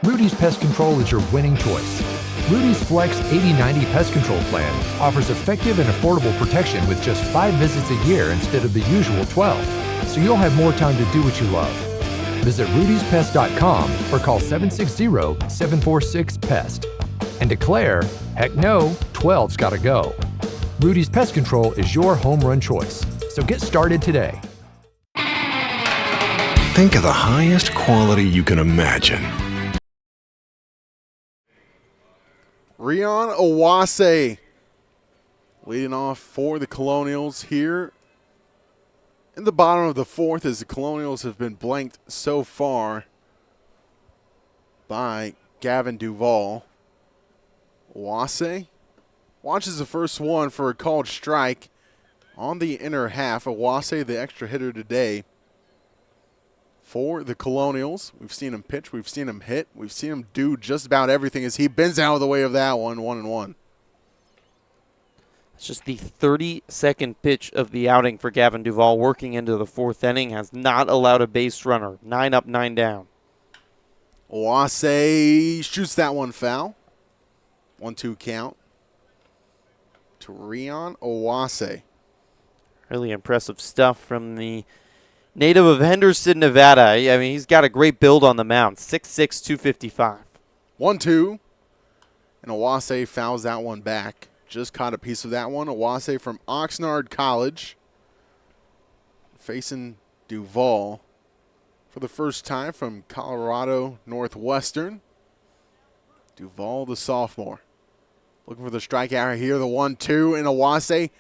Rudy's Pest Control is your winning choice. Rudy's Flex 80/90 Pest Control Plan offers effective and affordable protection with just 5 visits a year instead of the usual 12, so you'll have more time to do what you love. Visit rudyspest.com or call 760-746-PEST and declare, heck no, 12's gotta go. Rudy's Pest Control is your home run choice, so get started today. Think of the highest quality you can imagine. Rion Owase leading off for the Colonials here in the bottom of the 4th as the Colonials have been blanked so far by Gavin Duvall. Owase watches the first one for a called strike on the inner half. Owase, the extra hitter today for the Colonials. We've seen him pitch. We've seen him hit. We've seen him do just about everything as he bends out of the way of that one, 1-1. It's just the 32nd pitch of the outing for Gavin Duvall, working into the 4th inning, has not allowed a base runner. 9 up, 9 down. Owase shoots that one foul. 1-2 count to Rion Owase. Really impressive stuff from the native of Henderson, Nevada. I mean, he's got a great build on the mound. 6'6", 255. 1-2. And Owase fouls that one back. Just caught a piece of that one. Owase from Oxnard College facing Duvall for the first time from Colorado Northwestern. Duvall, the sophomore. Looking for the strikeout here. The 1-2, and Owase.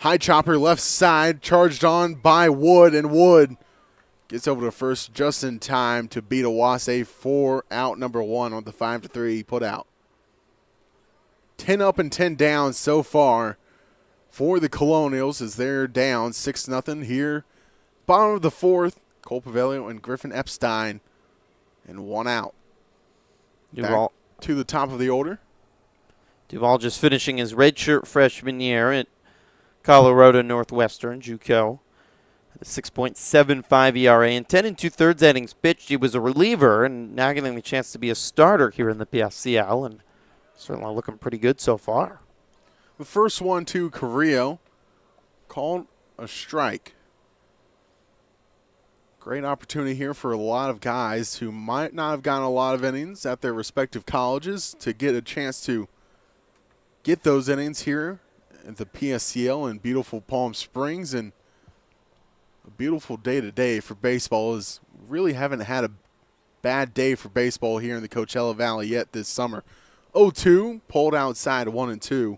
High chopper left side, charged on by Wood, and Wood gets over to first just in time to beat Owase for out number 1 on the 5-3 put out. 10 up and 10 down so far for the Colonials as they're down 6-0 here. Bottom of the 4th, Cole Paveglio and Griffin Epstein, and 1 out. Duvall back to the top of the order. Duvall just finishing his redshirt freshman year at Colorado Northwestern, JUCO. 6.75 ERA and 10 2/3 innings pitched. He was a reliever and now getting the chance to be a starter here in the PSCL, and certainly looking pretty good so far. The first one to Carrillo, called a strike. Great opportunity here for a lot of guys who might not have gotten a lot of innings at their respective colleges to get a chance to get those innings here at the PSCL in beautiful Palm Springs. And a beautiful day today for baseball, is really haven't had a bad day for baseball here in the Coachella Valley yet this summer. 0-2, pulled outside 1-2.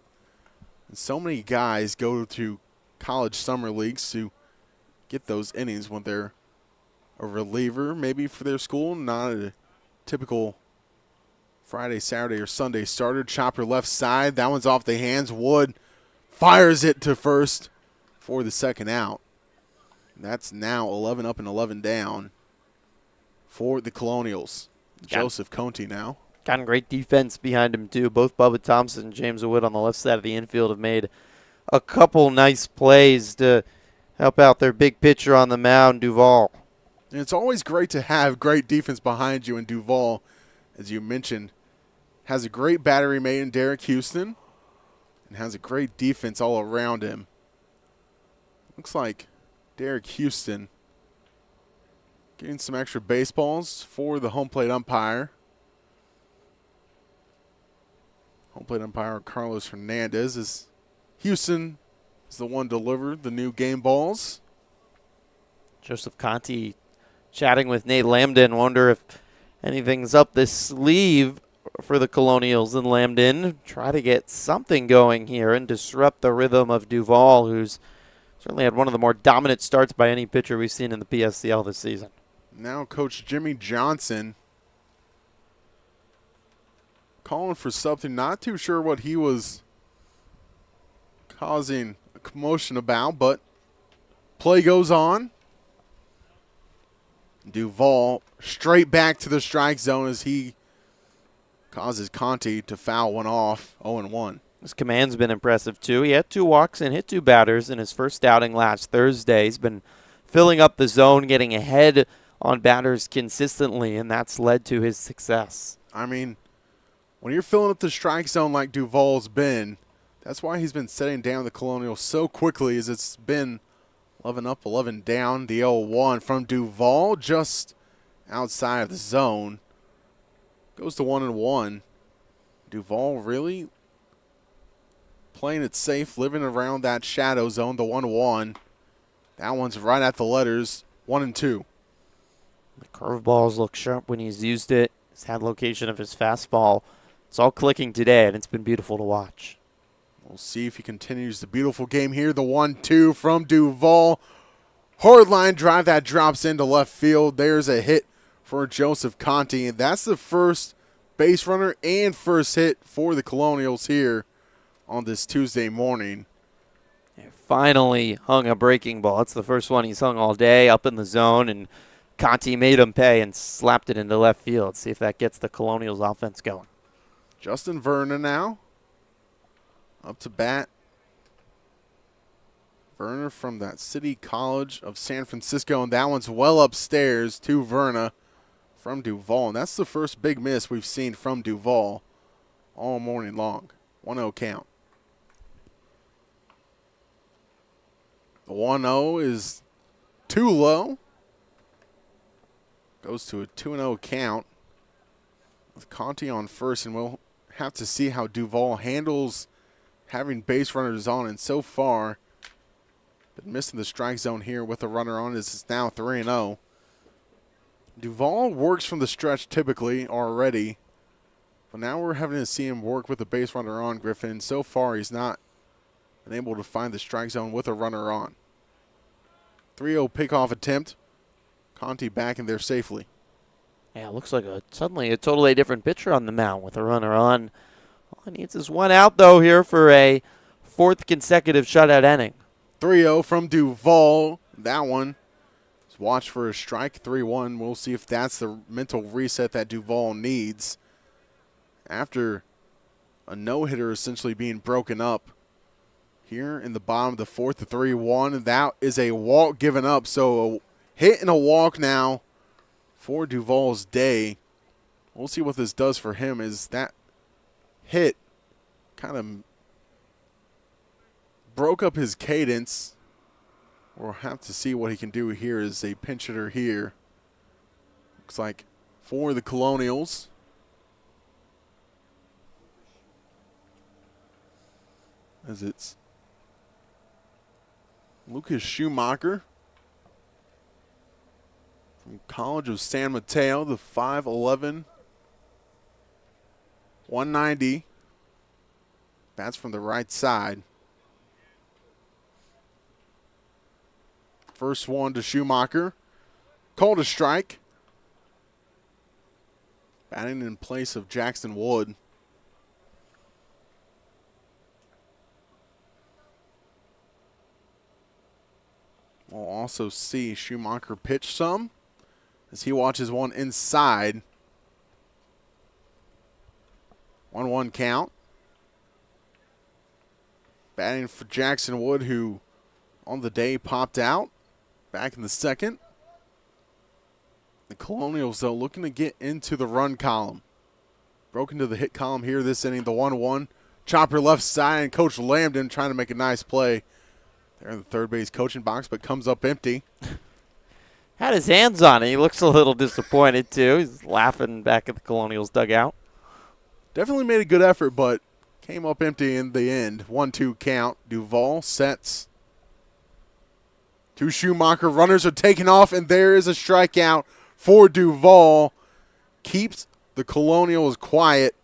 And so many guys go to college summer leagues to get those innings when they're a reliever, maybe for their school, not a typical Friday, Saturday, or Sunday starter. Chopper left side. That one's off the hands. Wood fires it to first for the second out. That's now 11 up and 11 down for the Colonials. Joseph Conte now. Gotten great defense behind him, too. Both Bubba Thompson and James Wood on the left side of the infield have made a couple nice plays to help out their big pitcher on the mound, Duvall. And it's always great to have great defense behind you, and Duvall, as you mentioned, has a great battery mate in Derek Houston and has a great defense all around him. Looks like Derek Houston getting some extra baseballs for the home plate umpire. Home plate umpire Carlos Hernandez, as Houston is the one to deliver the new game balls. Joseph Conte chatting with Nate Lambden. Wonder if anything's up this sleeve for the Colonials, and Lambden try to get something going here and disrupt the rhythm of Duvall, who's certainly had one of the more dominant starts by any pitcher we've seen in the PSCL this season. Now Coach Jimmy Johnson calling for something. Not too sure what he was causing a commotion about, but play goes on. Duvall straight back to the strike zone as he causes Conte to foul one off. 0-1. His command's been impressive, too. He had 2 walks and hit 2 batters in his first outing last Thursday. He's been filling up the zone, getting ahead on batters consistently, and that's led to his success. I mean, when you're filling up the strike zone like Duvall's been, that's why he's been setting down the Colonials so quickly, as it's been 11 up, 11 down. The 0-1 from Duvall just outside of the zone. Goes to 1-1. Duvall really playing it safe, living around that shadow zone, the 1-1. That one's right at the letters, 1-2. The curveballs look sharp when he's used it. He's had location of his fastball. It's all clicking today, and it's been beautiful to watch. We'll see if he continues the beautiful game here. The 1-2 from Duvall. Hard line drive that drops into left field. There's a hit for Joseph Conte, and that's the first base runner and first hit for the Colonials here on this Tuesday morning. Finally hung a breaking ball. It's the first one he's hung all day up in the zone, and Conte made him pay and slapped it into left field. See if that gets the Colonials offense going. Justin Verna now up to bat. Verna from that City College of San Francisco, and that one's well upstairs to Verna from Duvall. And that's the first big miss we've seen from Duvall all morning long. 1-0 count. The 1-0 is too low. Goes to a 2-0 count with Conte on first, and we'll have to see how Duvall handles having base runners on. And so far, been missing the strike zone here with a runner on. This is now 3-0. Duvall works from the stretch typically already, but now we're having to see him work with a base runner on, Griffin. So far, he's not been able to find the strike zone with a runner on. 3-0 pickoff attempt. Conte back in there safely. Yeah, it looks like suddenly a totally different pitcher on the mound with a runner on. All he needs is one out, though, here for a 4th consecutive shutout inning. 3-0 from Duvall. That one is watch for a strike. 3-1. We'll see if that's the mental reset that Duvall needs after a no-hitter essentially being broken up here in the bottom of the fourth, the 3-1. And that is a walk given up. So a hit and a walk now for Duvall's day. We'll see what this does for him. Is that hit kind of broke up his cadence. We'll have to see what he can do here as a pinch hitter here. Looks like for the Colonials. As it's Lucas Schumacher from College of San Mateo, the 5'11", 190. Bats from the right side. First one to Schumacher. Called a strike. Batting in place of Jackson Wood. We'll also see Schumacher pitch some as he watches one inside. 1-1 count. Batting for Jackson Wood, who on the day popped out back in the second. The Colonials, though, looking to get into the run column. Broke into the hit column here this inning, the 1-1. Chopper left side, and Coach Lambden trying to make a nice play there in the third base coaching box, but comes up empty. Had his hands on it. He looks a little disappointed, too. He's laughing back at the Colonials dugout. Definitely made a good effort, but came up empty in the end. 1-2 count. Duvall sets to Schumacher. Runners are taken off, and there is a strikeout for Duvall. Keeps the Colonials quiet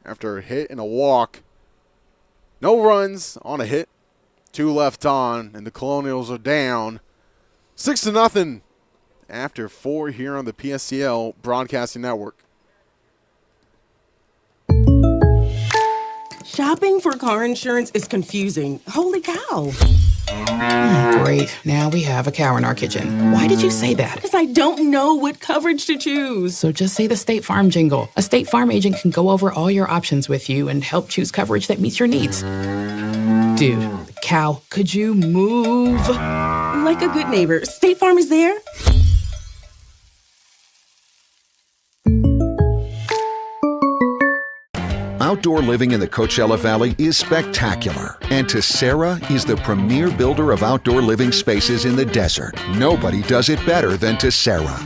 after a hit and a walk. No runs on a hit. 2 left on, and the Colonials are down 6-0 after 4 here on the PSCL Broadcasting Network. Shopping for car insurance is confusing. Holy cow. Great. Now we have a cow in our kitchen. Why did you say that? Because I don't know what coverage to choose. So just say the State Farm jingle. A State Farm agent can go over all your options with you and help choose coverage that meets your needs. Dude, cow, could you move? Like a good neighbor, State Farm is there. Outdoor living in the Coachella Valley is spectacular, and Tessera is the premier builder of outdoor living spaces in the desert. Nobody does it better than Tessera.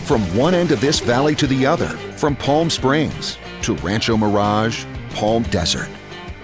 From one end of this valley to the other, from Palm Springs to Rancho Mirage, Palm Desert,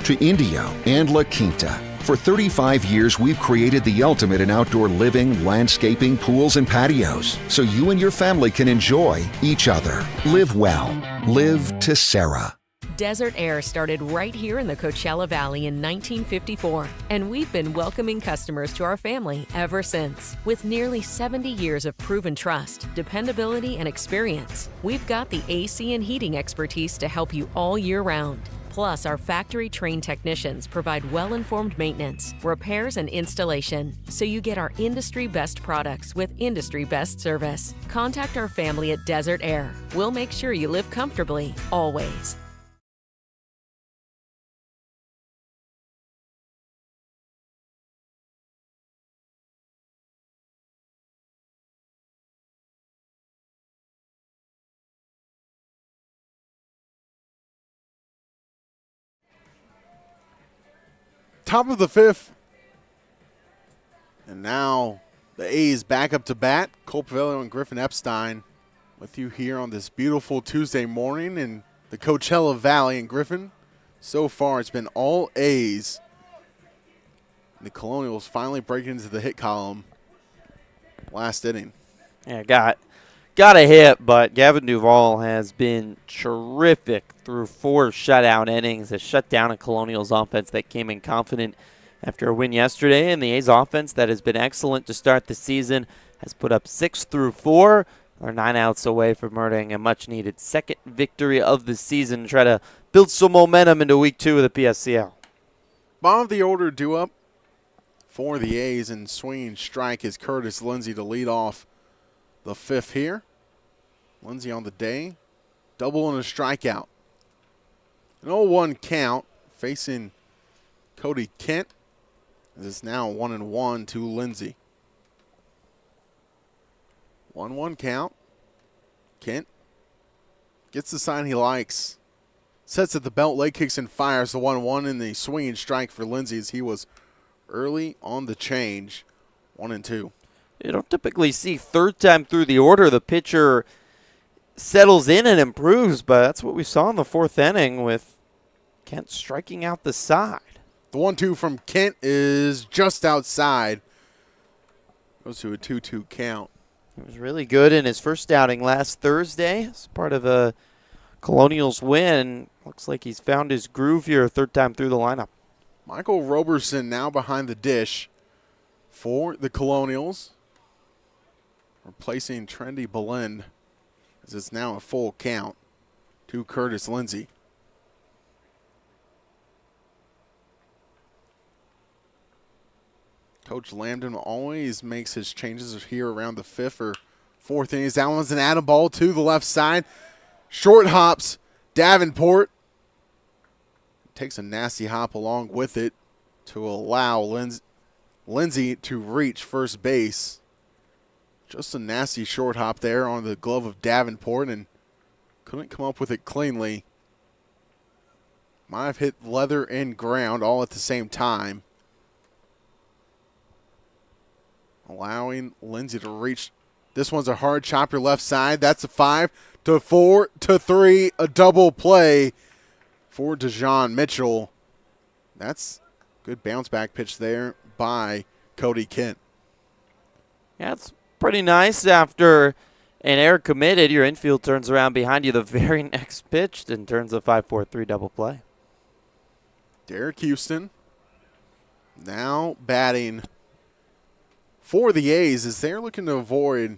to Indio and La Quinta. For 35 years, we've created the ultimate in outdoor living, landscaping, pools, and patios, so you and your family can enjoy each other. Live well. Live Tessera. Desert Air started right here in the Coachella Valley in 1954, and we've been welcoming customers to our family ever since. With nearly 70 years of proven trust, dependability, and experience, we've got the AC and heating expertise to help you all year round. Plus, our factory-trained technicians provide well-informed maintenance, repairs, and installation, so you get our industry-best products with industry-best service. Contact our family at Desert Air. We'll make sure you live comfortably, always. Top of the fifth. And now the A's back up to bat. Cole Paveglio and Griffin Epstein with you here on this beautiful Tuesday morning in the Coachella Valley. And Griffin, so far it's been all A's. The Colonials finally breaking into the hit column last inning. Yeah, got a hit, but Gavin Duvall has been terrific through 4 shutout innings. Has shut down a Colonials offense that came in confident after a win yesterday, and the A's offense that has been excellent to start the season has put up 6 through 4. They're 9 outs away from earning a much-needed second victory of the season. Try to build some momentum into Week 2 of the PSCL. Bottom of the order due up for the A's, and swinging strike is Curtis Lindsey to lead off the fifth here. Lindsey on the day, double and a strikeout. An 0-1 count facing Cody Kent. It's now 1-1 to Lindsay. 1-1 count. Kent gets the sign he likes. Sets at the belt, leg kicks and fires the 1-1 in the swinging strike for Lindsay as he was early on the change. 1-2. You don't typically see third time through the order the pitcher settles in and improves, but that's what we saw in the fourth inning with Kent striking out the side. The 1-2 from Kent is just outside. Goes to a 2-2 count. He was really good in his first outing last Thursday as part of a Colonials win. Looks like he's found his groove here third time through the lineup. Michael Roberson now behind the dish for the Colonials. Replacing Trendy Belend as it's now a full count to Curtis Lindsay. Coach Lambden always makes his changes here around the fifth or fourth innings. That one's an atom ball to the left side. Short hops Davenport. Takes a nasty hop along with it to allow Lindsay to reach first base. Just a nasty short hop there on the glove of Davenport and couldn't come up with it cleanly. Might have hit leather and ground all at the same time. Allowing Lindsay to reach. This one's a hard chopper left side. That's a 5-4-3, a double play for DeJon Mitchell. That's good bounce back pitch there by Cody Kent. Yeah, it's pretty nice after an error committed. Your infield turns around behind you the very next pitch and turns a 5-4-3 double play. Derek Houston now batting for the A's as they're looking to avoid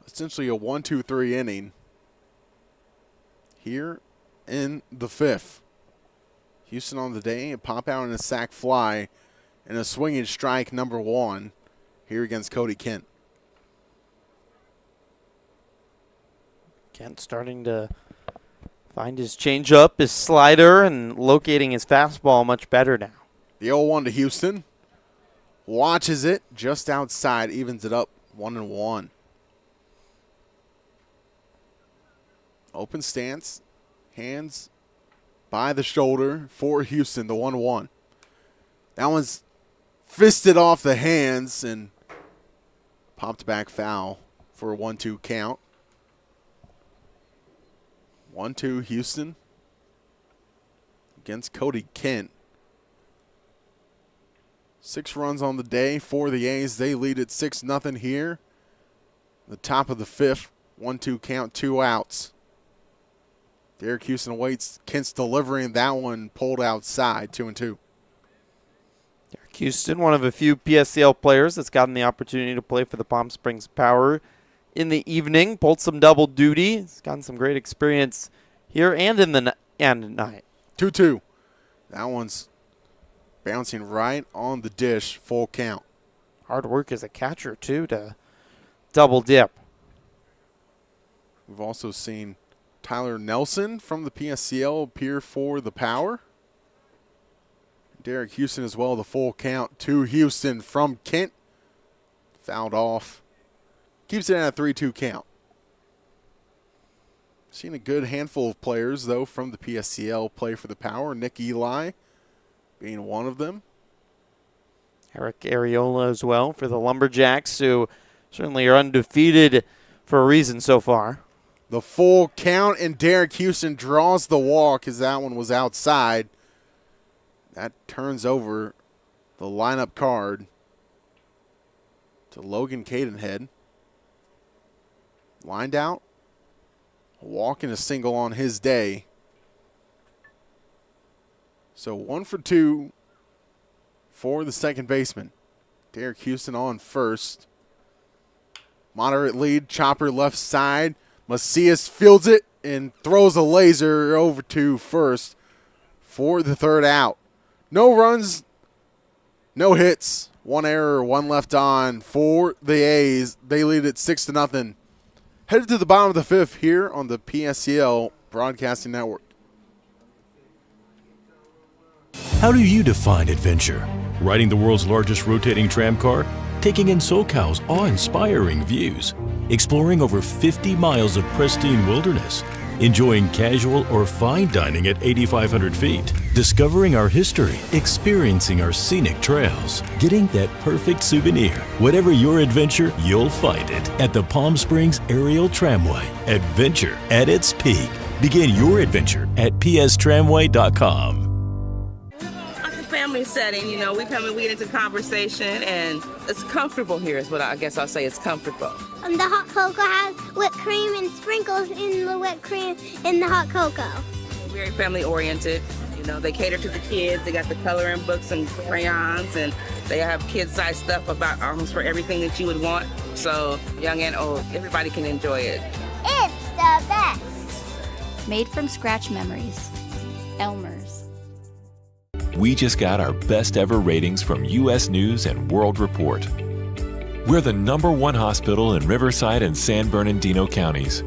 essentially a 1-2-3 inning here in the fifth. Houston on the day, a pop out and a sac fly and a swinging strike number 1 here against Cody Kent. Kent starting to find his changeup, his slider, and locating his fastball much better now. The 0-1 to Houston. Watches it just outside, evens it up 1-1. Open stance, hands by the shoulder for Houston, the 1-1. That one's fisted off the hands and popped back foul for a 1-2 count. 1-2 Houston against Cody Kent. 6 runs on the day for the A's. They lead at 6-0 here. The top of the fifth, 1-2 count, 2 outs. Derek Houston awaits. Kent's delivering that one pulled outside, 2-2. Derek Houston, one of a few PSCL players that's gotten the opportunity to play for the Palm Springs Power in the evening. Pulled some double duty. He's gotten some great experience here and in the night. 2-2. That one's bouncing right on the dish, full count. Hard work as a catcher, too, to double dip. We've also seen Tyler Nelson from the PSCL appear for the Power. Derek Houston as well, the full count to Houston from Kent. Fouled off. Keeps it at a 3-2 count. Seen a good handful of players, though, from the PSCL play for the Power. Nick Eli being one of them. Eric Areola as well for the Lumberjacks, who certainly are undefeated for a reason so far. The full count, and Derek Houston draws the walk as that one was outside. That turns over the lineup card to Logan Cadenhead. Lined out. A walk and a single on his day. So 1 for 2 for the second baseman. Derek Houston on first. Moderate lead, chopper left side. Macias fields it and throws a laser over to first for the third out. No runs, no hits, 1 error, 1 left on for the A's. They lead it 6-0. Headed to the bottom of the fifth here on the PSCL Broadcasting Network. How do you define adventure? Riding the world's largest rotating tram car? Taking in SoCal's awe-inspiring views? Exploring over 50 miles of pristine wilderness? Enjoying casual or fine dining at 8,500 feet? Discovering our history, experiencing our scenic trails, getting that perfect souvenir. Whatever your adventure, you'll find it at the Palm Springs Aerial Tramway. Adventure at its peak. Begin your adventure at pstramway.com. Like a family setting, you know, we get into conversation, and it's comfortable here is what I guess I'll say. It's comfortable. The hot cocoa has whipped cream and sprinkles in the whipped cream in the hot cocoa. Very family oriented. You know, they cater to the kids. They got the coloring books and crayons, and they have kid-sized stuff about almost for everything that you would want. So young and old, everybody can enjoy it. It's the best. Made from scratch memories. Elmer's. We just got our best ever ratings from U.S. News and World Report. We're the #1 hospital in Riverside and San Bernardino counties.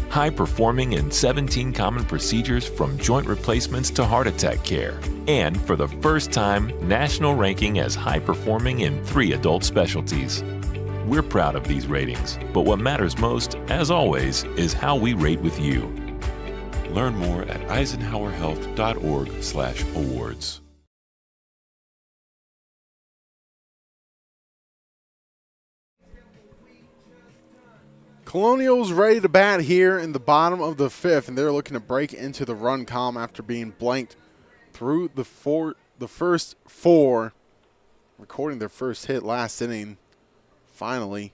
High performing in 17 common procedures from joint replacements to heart attack care. And for the first time, national ranking as high performing in 3 adult specialties. We're proud of these ratings, but what matters most, as always, is how we rate with you. Learn more at eisenhowerhealth.org/awards. Colonials ready to bat here in the bottom of the 5th, and they're looking to break into the run column after being blanked through the first 4, recording their first hit last inning, finally,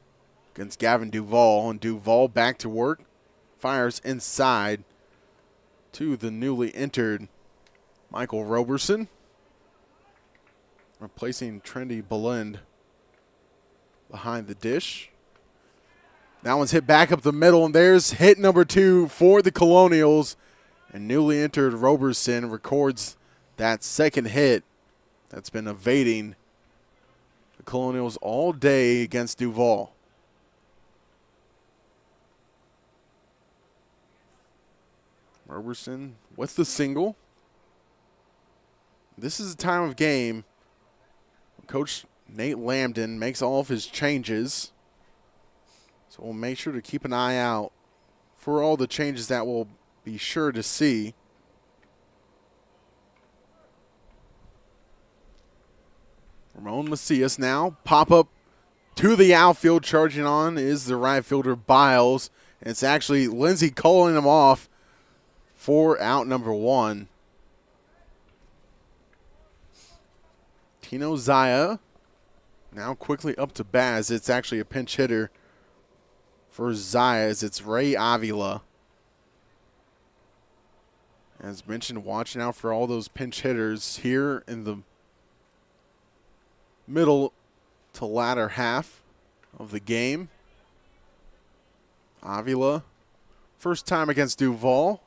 against Gavin Duvall. And Duvall back to work, fires inside to the newly entered Michael Roberson, replacing Trendy Belend behind the dish. That one's hit back up the middle, and there's hit number 2 for the Colonials. And newly entered Roberson records that second hit that's been evading the Colonials all day against Duvall. Roberson with the single. This is a time of game when Coach Nate Lambden makes all of his changes. So we'll make sure to keep an eye out for all the changes that we'll be sure to see. Ramon Macias now. Pop up to the outfield. Charging on is the right fielder Biles. And it's actually Lindsey calling him off for out number 1. Tino Zaya now quickly up to bat as it's actually a pinch hitter for Zayas. It's Ray Avila. As mentioned, watching out for all those pinch hitters here in the middle to latter half of the game. Avila, first time against Duvall.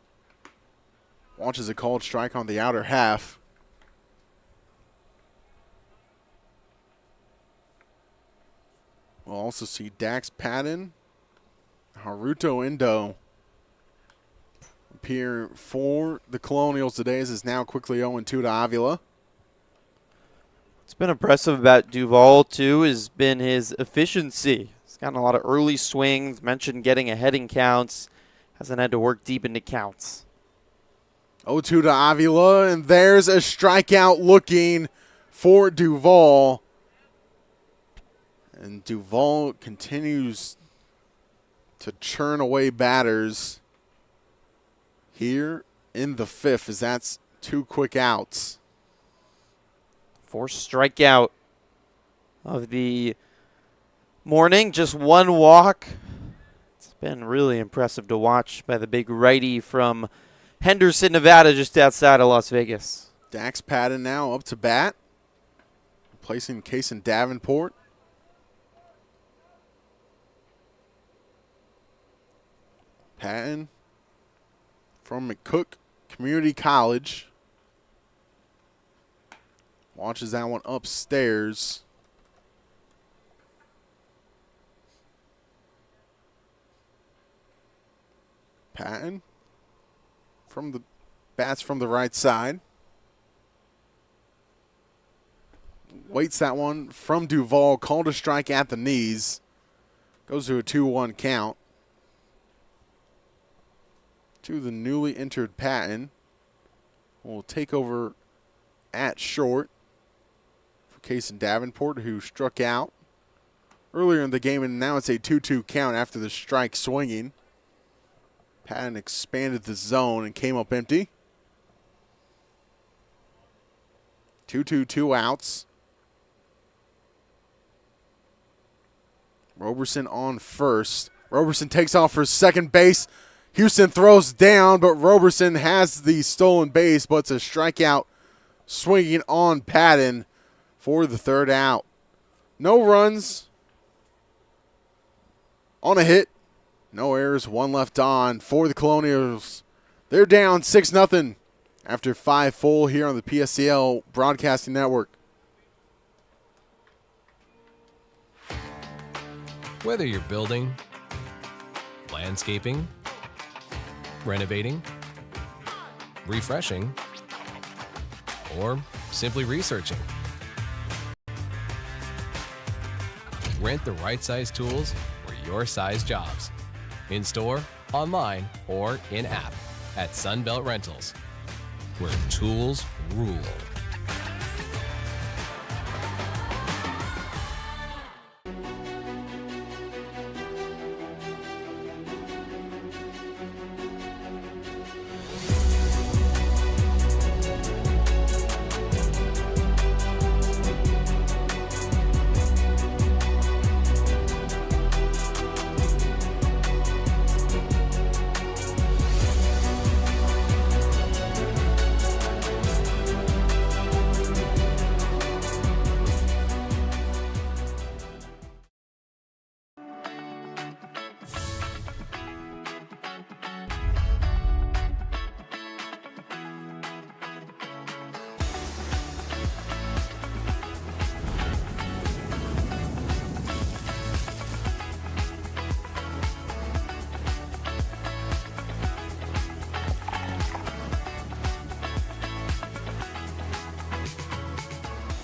Watches a called strike on the outer half. We'll also see Dax Patton, Haruto Endo appear for the Colonials today, as it's now quickly 0-2 to Avila. What's been impressive about Duvall, too, has been his efficiency. He's gotten a lot of early swings, mentioned getting ahead in counts, hasn't had to work deep into counts. 0-2 to Avila, and there's a strikeout looking for Duvall. And Duvall continues to churn away batters here in the 5th, as that's 2 quick outs. 4th strikeout of the morning, just 1 walk. It's been really impressive to watch by the big righty from Henderson, Nevada, just outside of Las Vegas. Dax Patton now up to bat, replacing Kason Davenport. Patton from McCook Community College. Watches that one upstairs. Patton from the bats from the right side. waits that one from Duvall. Called a strike at the knees. Goes to a 2-1 count. To the newly entered Patton. Will take over at short for Cason Davenport, who struck out earlier in the game, and now it's a 2-2 count after the strike swinging. Patton expanded the zone and came up empty. 2-2, 2 outs. Roberson on first. Roberson takes off for second base. Houston throws down, but Roberson has the stolen base, but it's a strikeout swinging on Patton for the third out. No runs on a hit. No errors, one left on for the Colonials. They're down 6-0 after 5 full here on the PSCL Broadcasting Network. Whether you're building, landscaping, renovating, refreshing, or simply researching, rent the right size tools for your size jobs. In store, online, or in-app at Sunbelt Rentals, where tools rule.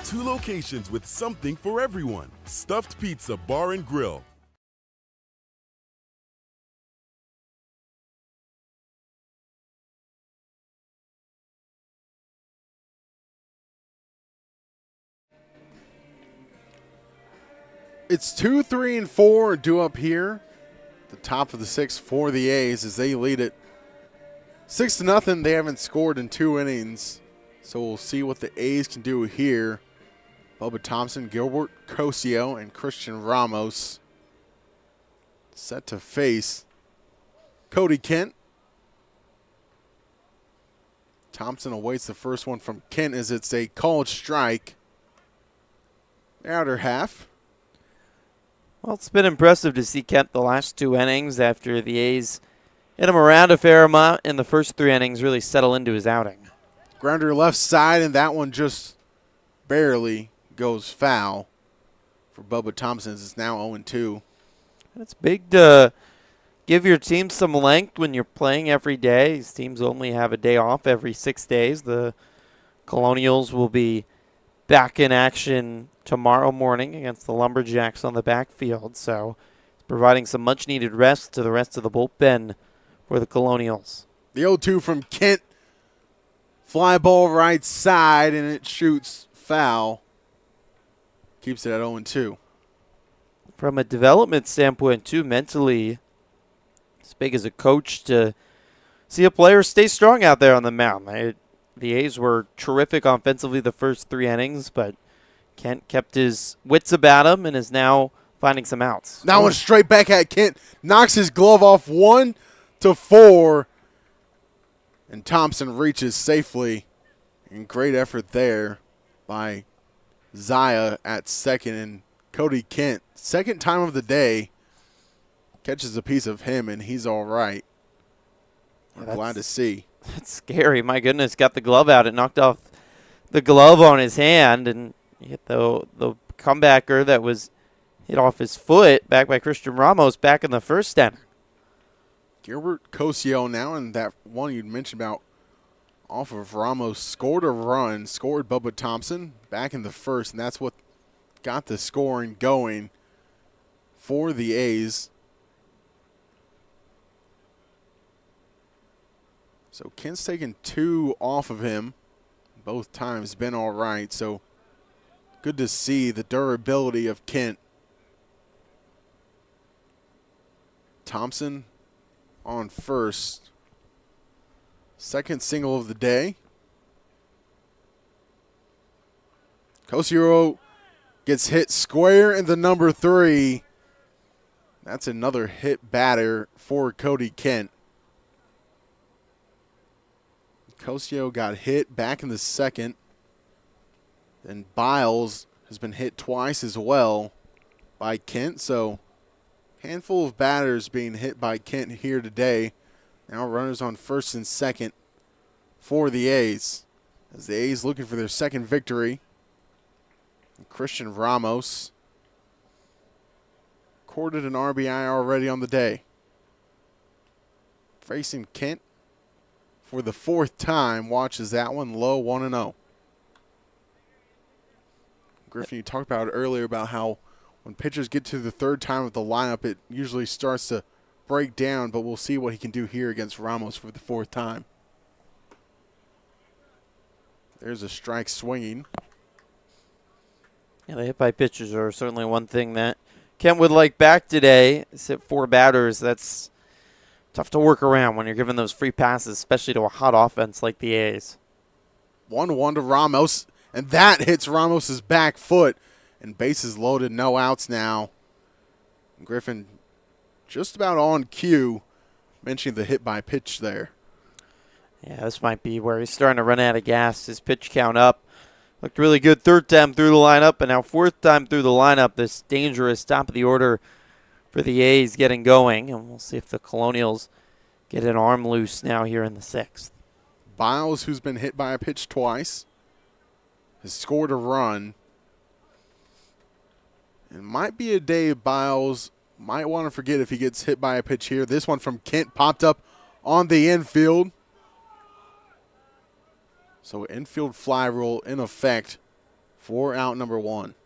Two locations with something for everyone. Stuffed Pizza Bar and Grill. It's 2, 3, and 4 due up here. The top of the 6th for the A's as they lead it 6-0. They haven't scored in 2 innings. So we'll see what the A's can do here. Bubba Thompson, Gilbert Cosio, and Christian Ramos set to face Cody Kent. Thompson awaits the first one from Kent as it's a called strike. Outer half. Well, it's been impressive to see Kent the last 2 innings after the A's hit him around a fair amount in the first 3 innings, really settle into his outing. Grounder left side, and that one just barely goes foul for Bubba Thompson. It's now 0-2. It's big to give your team some length when you're playing every day. These teams only have a day off every 6 days. The Colonials will be back in action tomorrow morning against the Lumberjacks on the backfield. So it's providing some much-needed rest to the rest of the bullpen for the Colonials. The 0-2 from Kent. Fly ball right side, and it shoots foul. Keeps it at 0-2. From a development standpoint, too, mentally, it's big as a coach to see a player stay strong out there on the mound. The A's were terrific offensively the first 3 innings, but Kent kept his wits about him and is now finding some outs. Now one straight back at Kent. Knocks his glove off 1-4. And Thompson reaches safely. And great effort there by Zaya at second. And Cody Kent, second time of the day, catches a piece of him, and he's all right. We're glad to see. That's scary. My goodness, got the glove out. It knocked off the glove on his hand, and hit the comebacker that was hit off his foot back by Christian Ramos back in the first inning. Gilbert Cosio now, and that one you'd mentioned about off of Ramos scored a run, scored Bubba Thompson back in the first, and that's what got the scoring going for the A's. So Kent's taken 2 off of him. Both times been all right, so good to see the durability of Kent. Thompson on first. Second single of the day. Cosio gets hit square in the number 3. That's another hit batter for Cody Kent. Cosio got hit back in the second. Then Biles has been hit twice as well by Kent. So handful of batters being hit by Kent here today. Now runners on first and second for the A's. As the A's looking for their second victory. And Christian Ramos recorded an RBI already on the day. Facing Kent for the 4th time. Watches that one low, 1-0. Griffin, you talked about it earlier about how when pitchers get to the 3rd time of the lineup, it usually starts to break down, but we'll see what he can do here against Ramos for the 4th time. There's a strike swinging. Yeah, the hit by pitches are certainly one thing that Kent would like back today. He's hit 4 batters. That's tough to work around when you're giving those free passes, especially to a hot offense like the A's. 1-1 to Ramos, and that hits Ramos's back foot. And bases loaded, no outs now. Griffin just about on cue, mentioning the hit by pitch there. Yeah, this might be where he's starting to run out of gas. His pitch count up. Looked really good 3rd time through the lineup, and now 4th time through the lineup. This dangerous top of the order for the A's getting going. And we'll see if the Colonials get an arm loose now here in the 6th. Biles, who's been hit by a pitch twice, has scored a run. It might be a day Biles might want to forget if he gets hit by a pitch here. This one from Kent popped up on the infield. So infield fly rule in effect for out number 1.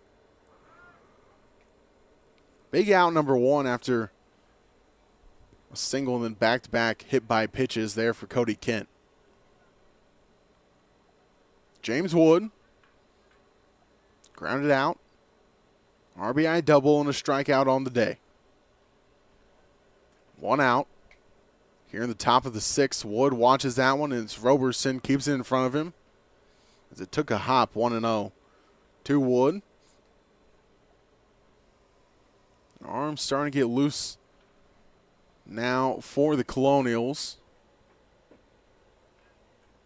Big out number 1 after a single and then back-to-back hit by pitches there for Cody Kent. James Wood grounded out. RBI double and a strikeout on the day. 1 out. Here in the top of the 6th, Wood watches that one, and it's Roberson keeps it in front of him as it took a hop, 1-0 to Wood. Arms starting to get loose now for the Colonials.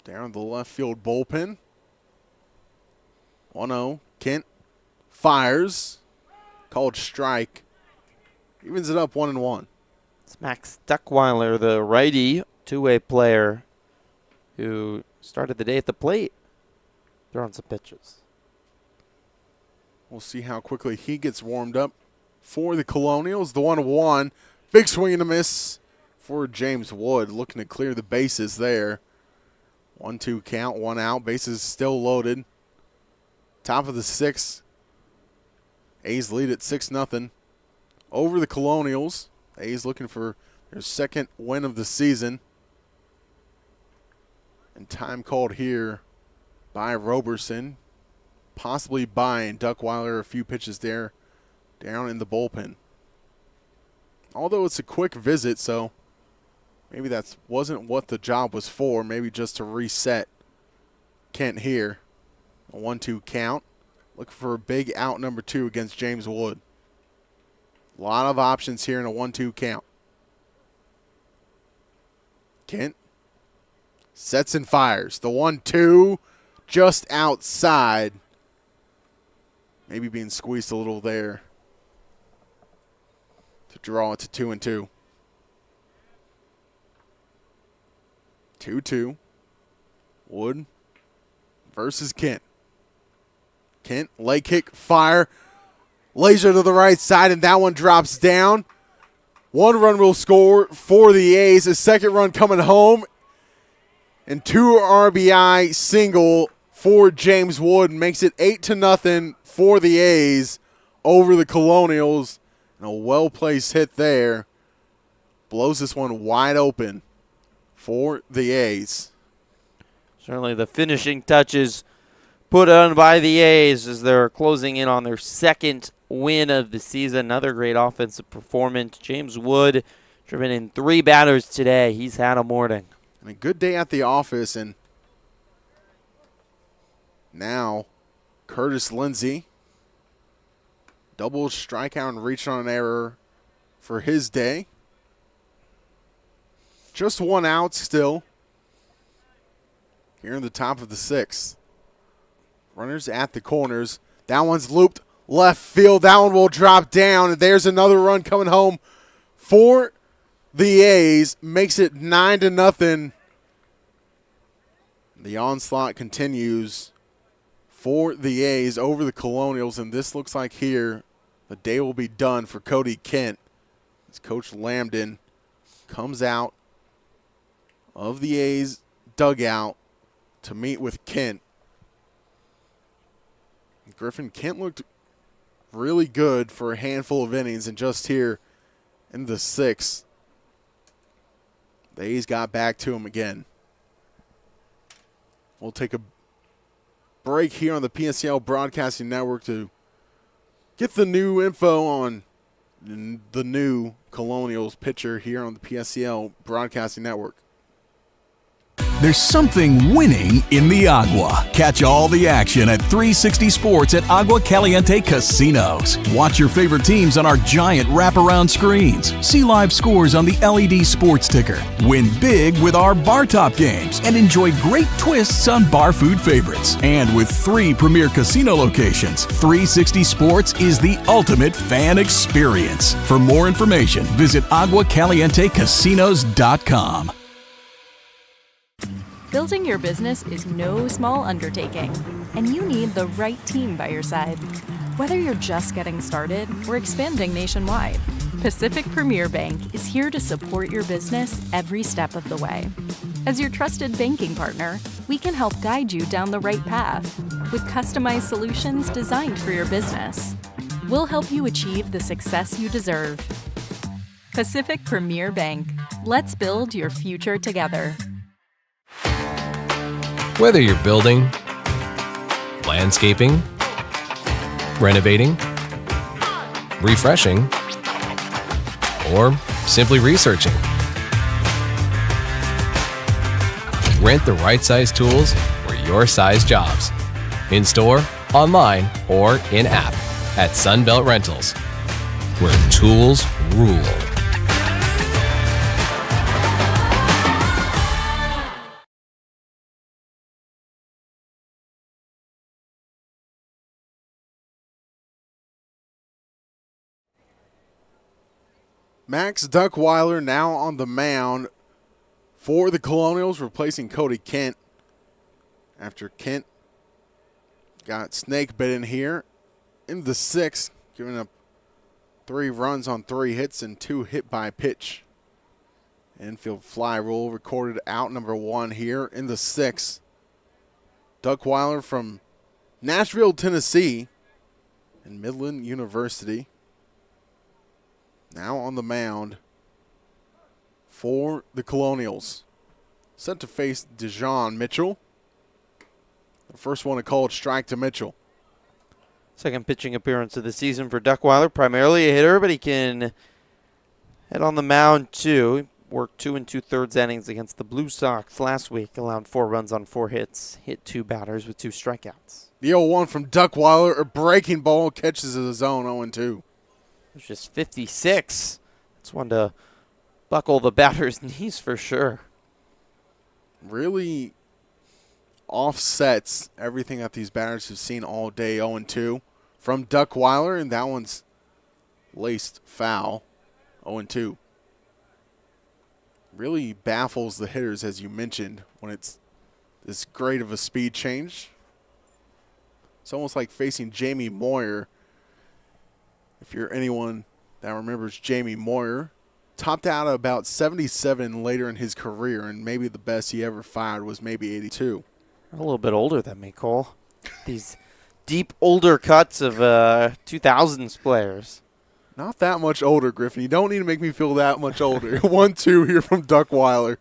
Down the left field bullpen. 1-0. Kent fires. Called strike. Evens it up 1-1. It's Max Duckweiler, the righty, two-way player who started the day at the plate, throwing some pitches. We'll see how quickly he gets warmed up for the Colonials. The 1-1. Big swing and a miss for James Wood. Looking to clear the bases there. 1-2 count, 1 out. Bases still loaded. Top of the 6th. A's lead at 6-0 over the Colonials. A's looking for their 2nd win of the season. And time called here by Roberson. Possibly buying Duckweiler a few pitches there down in the bullpen. Although it's a quick visit, so maybe that wasn't what the job was for. Maybe just to reset Kent here. A 1-2 count. Looking for a big out number 2 against James Wood. A lot of options here in a 1-2 count. Kent sets and fires. The 1-2 just outside. Maybe being squeezed a little there to draw it to 2-2. 2-2. Wood versus Kent. Kent, leg kick, fire, laser to the right side, and that one drops down. 1 run will score for the A's. A 2nd run coming home. and 2 RBI single for James Wood makes it 8-0 for the A's over the Colonials. And a well-placed hit there blows this one wide open for the A's. Certainly the finishing touches put on by the A's as they're closing in on their second win of the season. Another great offensive performance. James Wood driven in 3 batters today. He's had a morning. And a good day at the office. And now Curtis Lindsey, double strikeout and reach on an error for his day. Just 1 out still here in the top of the 6th. Runners at the corners. That one's looped left field. That one will drop down. And there's another run coming home for the A's. Makes it 9-0. The onslaught continues for the A's over the Colonials. And this looks like here the day will be done for Cody Kent as Coach Lambden comes out of the A's dugout to meet with Kent. Griffin, Kent looked really good for a handful of innings, and just here in the 6th, the A's got back to him again. We'll take a break here on the PSCL Broadcasting Network to get the new info on the new Colonials pitcher here on the PSCL Broadcasting Network. There's something winning in the Agua. Catch all the action at 360 Sports at Agua Caliente Casinos. Watch your favorite teams on our giant wraparound screens. See live scores on the LED sports ticker. Win big with our bar top games and enjoy great twists on bar food favorites. And with 3 premier casino locations, 360 Sports is the ultimate fan experience. For more information, visit aguacalientecasinos.com. Building your business is no small undertaking, and you need the right team by your side. Whether you're just getting started or expanding nationwide, Pacific Premier Bank is here to support your business every step of the way. As your trusted banking partner, we can help guide you down the right path with customized solutions designed for your business. We'll help you achieve the success you deserve. Pacific Premier Bank. Let's build your future together. Whether you're building, landscaping, renovating, refreshing, or simply researching, rent the right size tools for your size jobs. In store, online, or in app at Sunbelt Rentals, where tools rule. Max Duckweiler now on the mound for the Colonials, replacing Cody Kent after Kent got snake bitten here in the 6th, giving up 3 runs on 3 hits and 2 hit by pitch. Infield fly rule recorded out number 1 here in the 6th. Duckweiler from Nashville, Tennessee, and Midland University, now on the mound for the Colonials. Set to face Dejon Mitchell. The first one, a called strike to Mitchell. Second pitching appearance of the season for Duckweiler. Primarily a hitter, but he can head on the mound too. He worked 2 2/3 innings against the Blue Sox last week, allowed 4 runs on 4 hits, hit 2 batters with 2 strikeouts. The 0-1 from Duckweiler, a breaking ball, catches his own 0-2. It's just 56. It's one to buckle the batter's knees for sure. Really offsets everything that these batters have seen all day. 0-2 from Duckweiler, and that one's laced foul. 0-2. Really baffles the hitters, as you mentioned, when it's this great of a speed change. It's almost like facing Jamie Moyer. If you're anyone that remembers Jamie Moyer, topped out at about 77 later in his career, and maybe the best he ever fired was maybe 82. A little bit older than me, Cole. These deep, older cuts of 2000s players. Not that much older, Griffin. You don't need to make me feel that much older. 1-2 here from Duckweiler.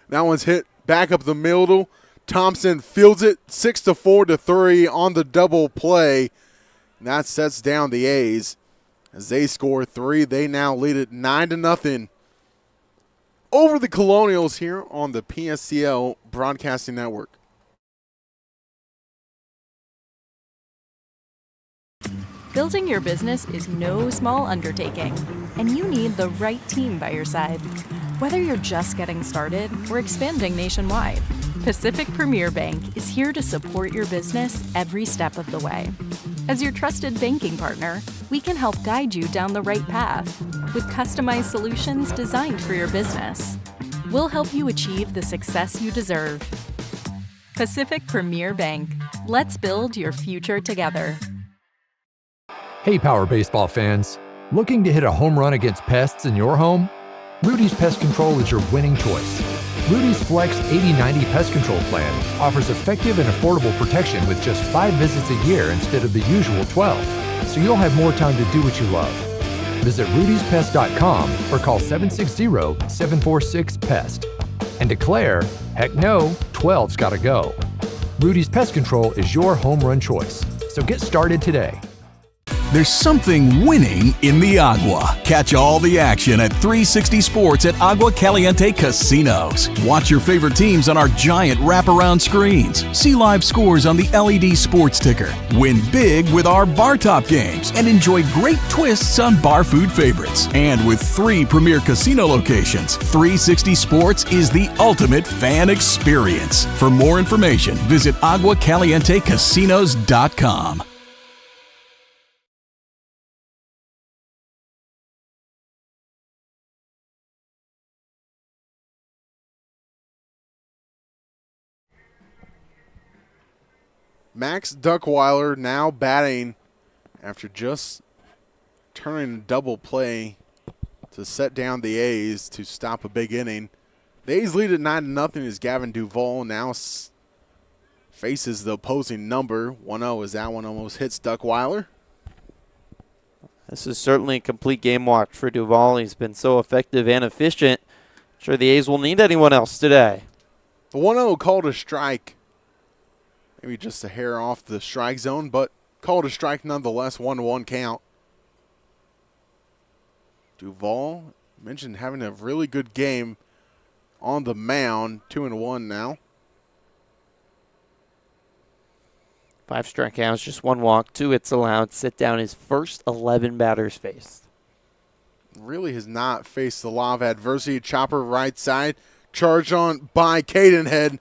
That one's hit back up the middle. Thompson fields it 6-4 to 3 on the double play. And that sets down the A's. As they score 3, they now lead it 9-0 over the Colonials here on the PSCL Broadcasting Network. Building your business is no small undertaking, and you need the right team by your side. Whether you're just getting started or expanding nationwide, Pacific Premier Bank is here to support your business every step of the way. As your trusted banking partner, we can help guide you down the right path with customized solutions designed for your business. We'll help you achieve the success you deserve. Pacific Premier Bank. Let's build your future together. Hey, Power Baseball fans. Looking to hit a home run against pests in your home? Rudy's Pest Control is your winning choice. Rudy's Flex 80/90 Pest Control Plan offers effective and affordable protection with just 5 visits a year instead of the usual 12, so you'll have more time to do what you love. Visit rudyspest.com or call 760-746-PEST and declare, heck no, 12's gotta go. Rudy's Pest Control is your home run choice, so get started today. There's something winning in the Agua. Catch all the action at 360 Sports at Agua Caliente Casinos. Watch your favorite teams on our giant wraparound screens. See live scores on the LED sports ticker. Win big with our bar top games and enjoy great twists on bar food favorites. And with 3 premier casino locations, 360 Sports is the ultimate fan experience. For more information, visit aguacalientecasinos.com. Max Duckweiler now batting after just turning a double play to set down the A's to stop a big inning. The A's lead at 9-0 as Gavin Duvall now faces the opposing number. 1-0 as that one almost hits Duckweiler. This is certainly a complete game watch for Duvall. He's been so effective and efficient. I'm sure the A's will need anyone else today. The 1-0 called a strike. Maybe just a hair off the strike zone, but called a strike nonetheless. 1-1 count. Duvall mentioned having a really good game on the mound. 2-1 now. 5 strikeouts, just 1 walk, 2 hits allowed. Sit down his first 11 batters faced. Really has not faced a lot of adversity. Chopper right side. Charged on by Cadenhead.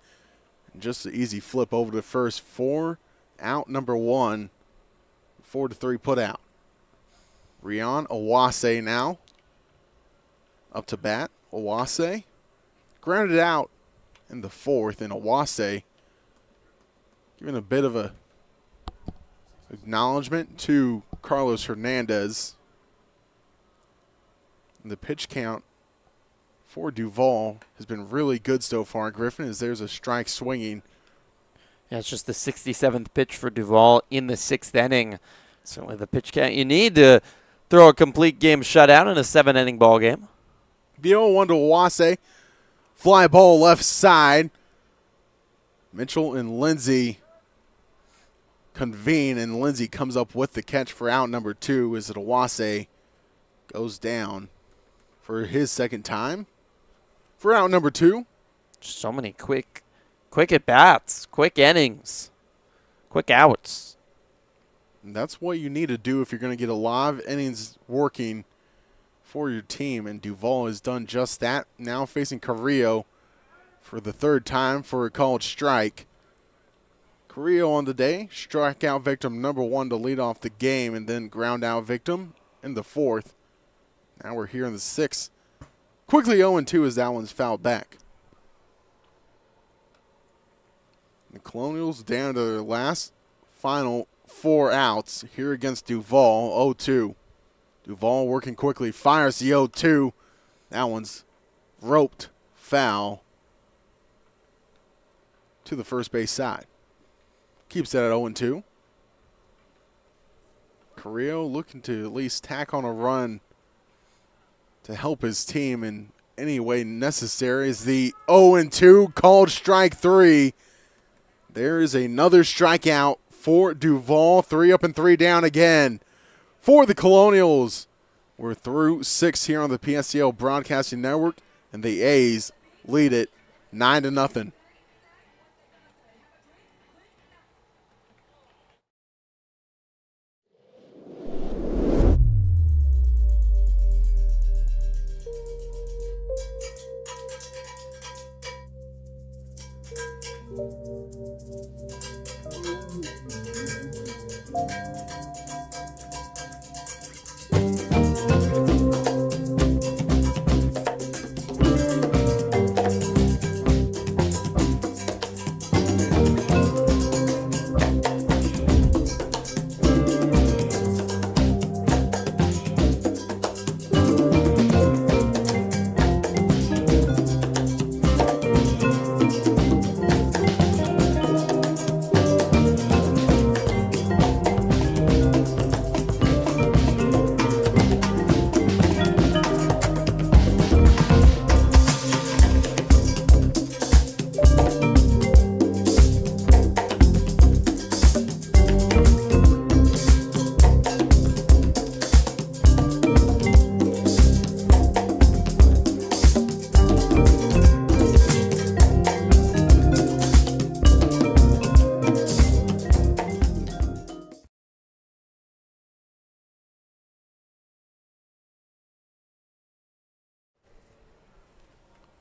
Just an easy flip over to first. 4 out, number 1. 4-3 put out. Rion Owase now up to bat. Owase grounded out in the 4th, and Owase giving a bit of a acknowledgement to Carlos Hernandez. And the pitch count for Duvall has been really good so far, Griffin, as there's a strike swinging. Yeah, it's just the 67th pitch for Duvall in the 6th inning. Certainly the pitch count you need to throw a complete game shutout in a 7-inning ball game. The 0-1 to Owase. Fly ball left side. Mitchell and Lindsay convene, and Lindsay comes up with the catch for out number 2 as Owase goes down for his second time. For out number 2. So many quick at-bats, quick innings, quick outs. And that's what you need to do if you're going to get a lot of innings working for your team, and Duvall has done just that. Now facing Carrillo for the 3rd time for a called strike. Carrillo on the day, strikeout victim number 1 to lead off the game, and then ground out victim in the 4th. Now we're here in the 6th. Quickly 0-2 as that one's fouled back. The Colonials down to their last final 4 outs here against Duvall. 0-2. Duvall working quickly, fires the 0-2. That one's roped, foul to the first base side. Keeps that at 0-2. Carrillo looking to at least tack on a run to help his team in any way necessary. Is the 0-2 called strike 3. There is another strikeout for Duvall. 3 up and 3 down again for the Colonials. We're through 6 here on the PSCL Broadcasting Network, and the A's lead it 9-0.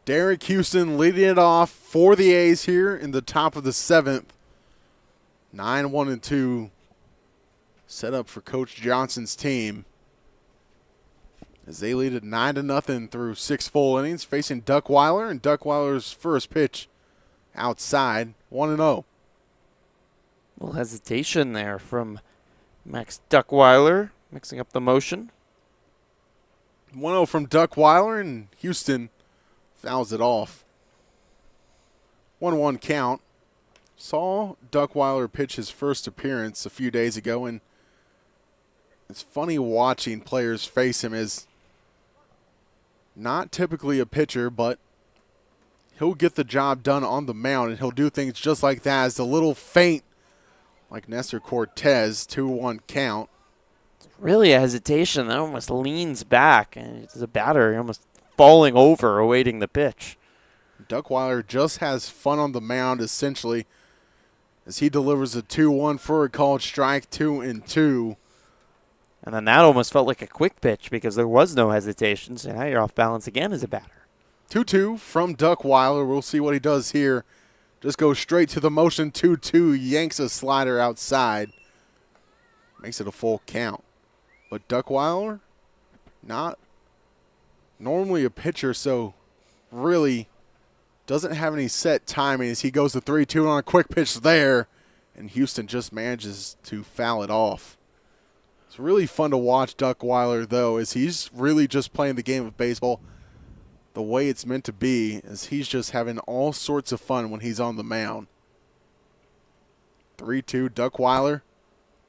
Derek Houston leading it off for the A's here in the top of the 7th. 9-1-2 set up for Coach Johnson's team as they lead it 9-0 through 6 full innings, facing Duckweiler, and Duckweiler's first pitch outside, 1-0. A little hesitation there from Max Duckweiler, mixing up the motion. 1-0 from Duckweiler, and Houston fouls it off. 1-1 count. Saw Duckweiler pitch his first appearance a few days ago, and it's funny watching players face him as not typically a pitcher, but he'll get the job done on the mound, and he'll do things just like that as a little feint like Nestor Cortez, 2-1 count. It's really a hesitation that almost leans back, and it's a batter almost falling over, awaiting the pitch. Duckweiler just has fun on the mound, essentially, as he delivers a 2-1 for a called strike, 2-2. And then that almost felt like a quick pitch because there was no hesitation, so now you're off balance again as a batter. 2-2 from Duckweiler. We'll see what he does here. Just goes straight to the motion, 2-2, yanks a slider outside. Makes it a full count. But Duckweiler, not normally a pitcher, so really doesn't have any set timing as he goes to 3-2 on a quick pitch there, and Houston just manages to foul it off. It's really fun to watch Duckweiler, though, as he's really just playing the game of baseball the way it's meant to be, as he's just having all sorts of fun when he's on the mound. 3-2, Duckweiler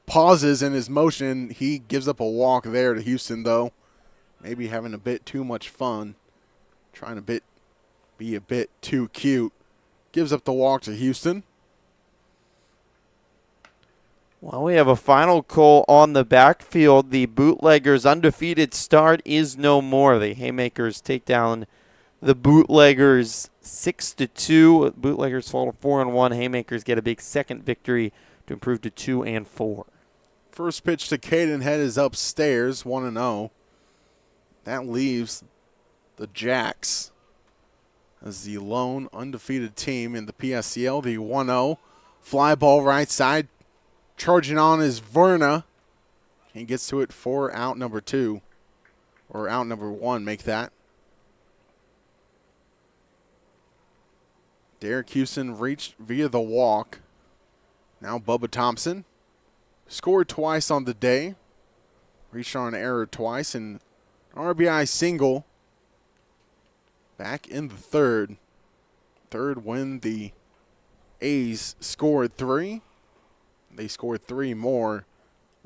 pauses in his motion. He gives up a walk there to Houston, though. Maybe having a bit too much fun, trying to be a bit too cute. Gives up the walk to Houston. Well, we have a final call on the backfield. The Bootleggers' undefeated start is no more. The Haymakers take down the Bootleggers 6-2. Bootleggers fall to 4-1. Haymakers get a big second victory to improve to 2-4. First pitch to Caden Head is upstairs, 1-0. That leaves the Jacks as the lone undefeated team in the PSCL. The 1-0 fly ball right side. Charging on is Verna. He gets to it for out number 2. Or out number 1, make that. Derek Houston reached via the walk. Now Bubba Thompson. Scored twice on the day. Reached on an error twice, and RBI single Back in the third. Third when the A's scored 3. They scored 3 more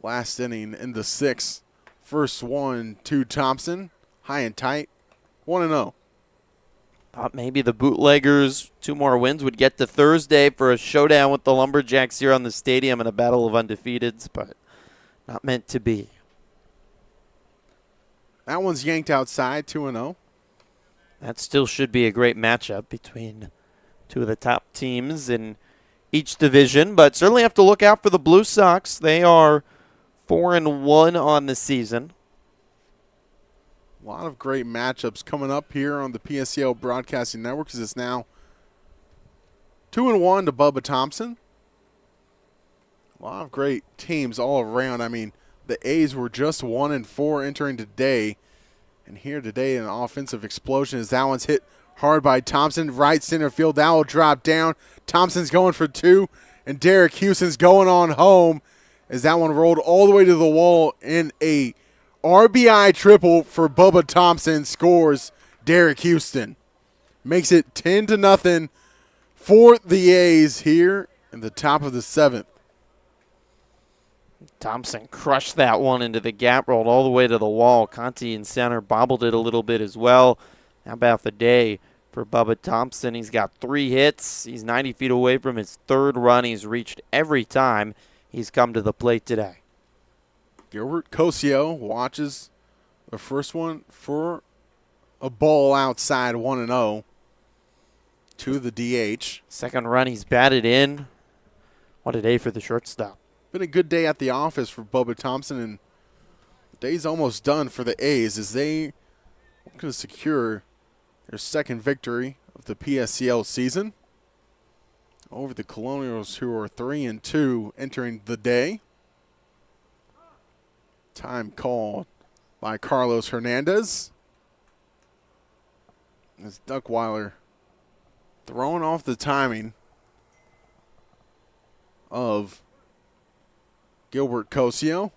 last inning in the 6th. First one to Thompson. High and tight. 1-0. Thought maybe the Bootleggers, 2 more wins, would get to Thursday for a showdown with the Lumberjacks here on the stadium in a battle of undefeateds, but not meant to be. That one's yanked outside, 2-0. That still should be a great matchup between 2 of the top teams in each division, but certainly have to look out for the Blue Sox. They are 4-1 on the season. A lot of great matchups coming up here on the PSCL Broadcasting Network because it's now 2-1 to Bubba Thompson. A lot of great teams all around. I mean, the A's were just 1-4 entering today. And here today, an offensive explosion as that one's hit hard by Thompson. Right center field, that will drop down. Thompson's going for 2, and Derek Houston's going on home as that one rolled all the way to the wall in a RBI triple for Bubba Thompson. Scores Derek Houston. Makes it 10-0 for the A's here in the top of the 7th. Thompson crushed that one into the gap, rolled all the way to the wall. Conti in center bobbled it a little bit as well. How about the day for Bubba Thompson? He's got 3 hits. He's 90 feet away from his 3rd run he's reached every time he's come to the plate today. Gilbert Cosio watches the first one for a ball outside, 1-0 to the DH. 2nd run he's batted in. What a day for the shortstop. Been a good day at the office for Bubba Thompson, and the day's almost done for the A's as they are going to secure their 2nd victory of the PSCL season over the Colonials, who are 3-2 entering the day. Time called by Carlos Hernandez. As Duckweiler throwing off the timing of Gilbert Cosio.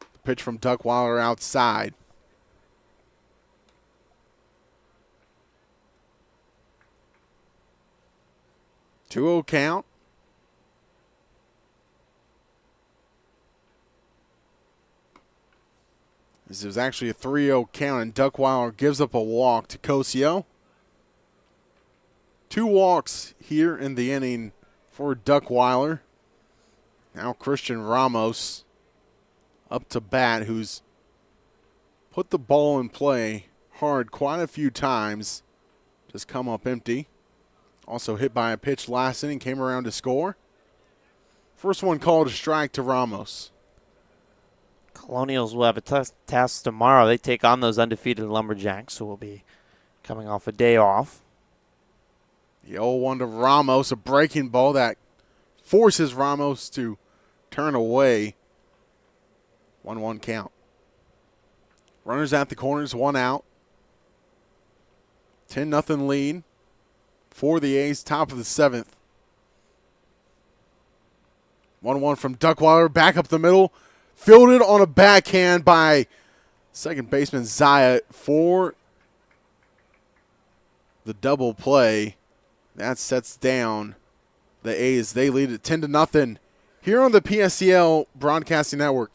The pitch from Duckweiler outside. Two-0 count. This is actually a 3-0 count, and Duckweiler gives up a walk to Cosio. 2 walks here in the inning for Duckweiler. Now Christian Ramos up to bat, who's put the ball in play hard quite a few times. Just come up empty. Also hit by a pitch last inning, came around to score. First one called a strike to Ramos. Colonials will have a task tomorrow. They take on those undefeated Lumberjacks, who will be coming off a day off. The 0-1 to Ramos, a breaking ball that forces Ramos to turn away. 1-1 count. Runners at the corners, 1 out. 10-0 lead for the A's, top of the 7th. 1-1 from Duckweiler, back up the middle. Fielded on a backhand by second baseman Zaya for the double play. That sets down the A's. They lead it 10-0 here on the PSCL Broadcasting Network.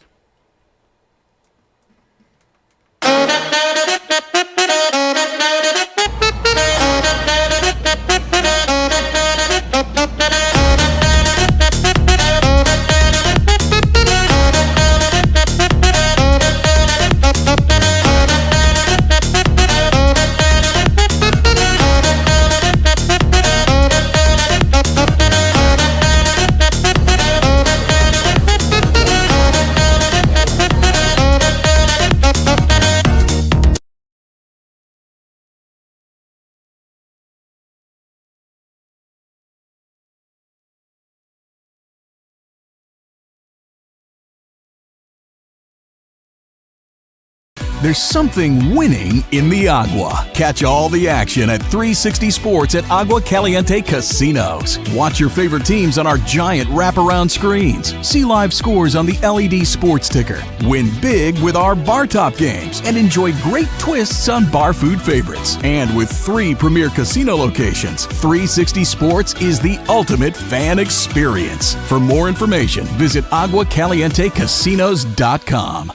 There's something winning in the Agua. Catch all the action at 360 Sports at Agua Caliente Casinos. Watch your favorite teams on our giant wraparound screens. See live scores on the LED sports ticker. Win big with our bar top games and enjoy great twists on bar food favorites. And with 3 premier casino locations, 360 Sports is the ultimate fan experience. For more information, visit aguacalientecasinos.com.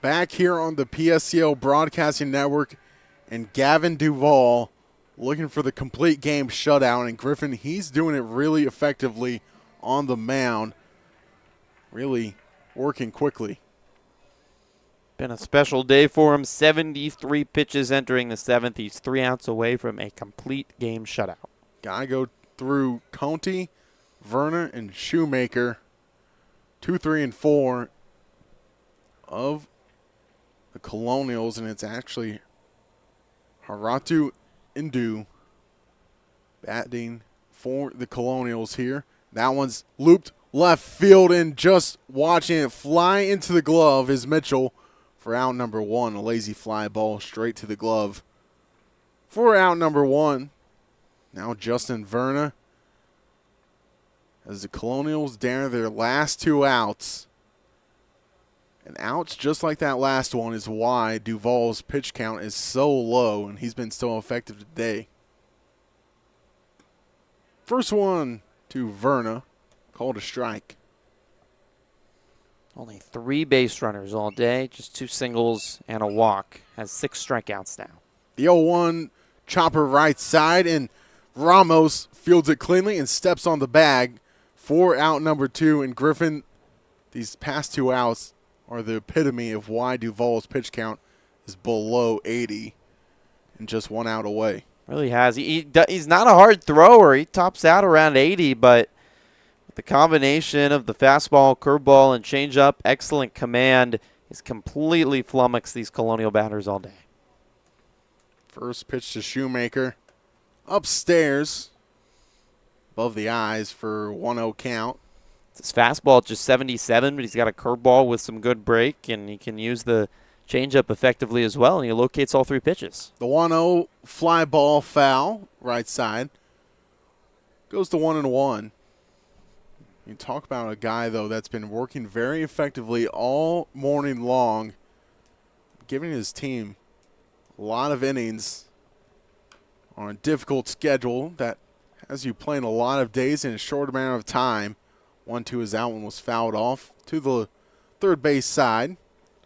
Back here on the PSCL Broadcasting Network, and Gavin Duvall looking for the complete game shutout. And Griffin, he's doing it really effectively on the mound, really working quickly. Been a special day for him. 73 pitches entering the 7th. He's 3 outs away from a complete game shutout. Gotta go through Conti, Verna, and Shoemaker. 2, 3, and 4 of the Colonials, and it's actually Haratu Indu batting for the Colonials here. That one's looped left field, and just watching it fly into the glove is Mitchell for out number 1. A lazy fly ball straight to the glove for out number 1. Now Justin Verna, as the Colonials down their last 2 outs. And outs just like that last one is why Duvall's pitch count is so low, and he's been so effective today. First one to Verna, called a strike. Only 3 base runners all day, just 2 singles and a walk. Has 6 strikeouts now. The 0-1 chopper right side, and Ramos fields it cleanly and steps on the bag for out number 2. And Griffin, these past 2 outs are the epitome of why Duvall's pitch count is below 80 and just 1 out away. Really has. He's not a hard thrower. He tops out around 80, but with the combination of the fastball, curveball, and changeup, excellent command, has completely flummoxed these Colonial batters all day. First pitch to Shoemaker. Upstairs, above the eyes for 1-0 count. His fastball just 77, but he's got a curveball with some good break, and he can use the changeup effectively as well, and he locates all 3 pitches. The 1-0 fly ball foul, right side, goes to 1-1. You talk about a guy, though, that's been working very effectively all morning long, giving his team a lot of innings on a difficult schedule that has you playing a lot of days in a short amount of time. 1-2 is out, one was fouled off to the third base side.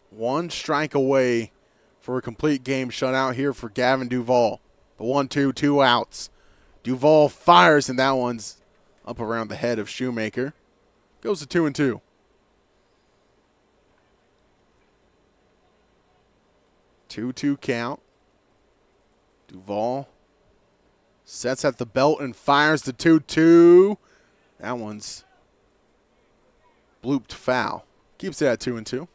1 strike away for a complete game shutout here for Gavin Duvall. The 1-2, 2 outs. Duvall fires, and that one's up around the head of Shoemaker. Goes to 2-2. Two count. Duvall sets at the belt and fires the 2-2. That one's blooped foul. Keeps it at 2-2.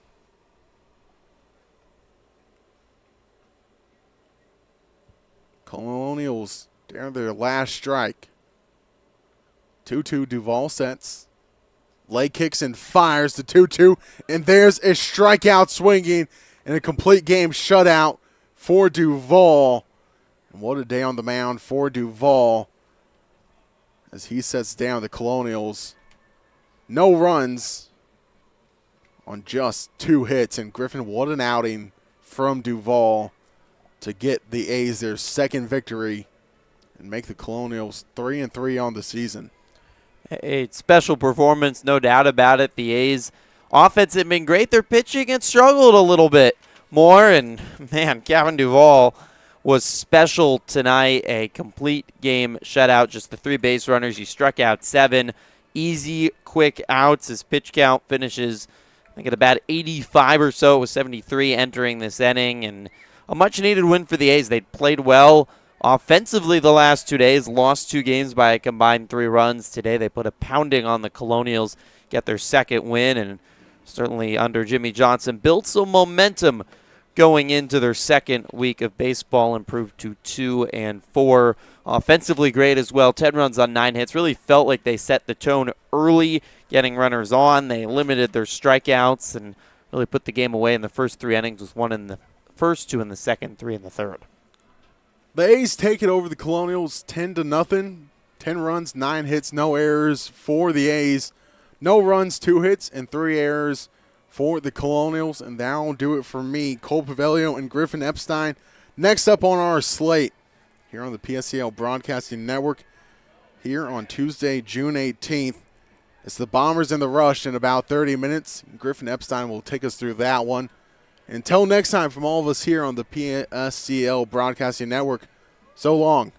Colonials down their last strike. 2-2 Duvall sets. Leg kicks and fires the 2-2. And there's a strikeout swinging and a complete game shutout for Duvall. And what a day on the mound for Duvall as he sets down the Colonials. No runs on just 2 hits. And Griffin, what an outing from Duvall to get the A's their second victory and make the Colonials 3-3 on the season. A special performance, no doubt about it. The A's offense had been great. Their pitching had struggled a little bit more. And, man, Gavin Duvall was special tonight. A complete game shutout. Just the 3 base runners. He struck out 7. Easy, quick outs. His pitch count finishes, I think, at about 85 or so. It was 73 entering this inning. And a much-needed win for the A's. They played well offensively the last 2 days, lost 2 games by a combined 3 runs. Today they put a pounding on the Colonials, get their second win, and certainly under Jimmy Johnson built some momentum going into their second week of baseball, improved to 2-4. Offensively great as well, 10 runs on 9 hits. Really felt like they set the tone early, getting runners on. They limited their strikeouts and really put the game away in the first 3 innings, with 1 in the first, 2 in the second, 3 in the third. The A's take it over the Colonials 10-0. 10 runs, 9 hits, no errors for the A's. No runs, 2 hits, and 3 errors for the Colonials. And that'll do it for me, Cole Paveglio and Griffin Epstein. Next up on our slate here on the PSCL Broadcasting Network, here on Tuesday, June 18th. It's the Bombers and the Rush in about 30 minutes. Griffin Epstein will take us through that one. Until next time, from all of us here on the PSCL Broadcasting Network, so long.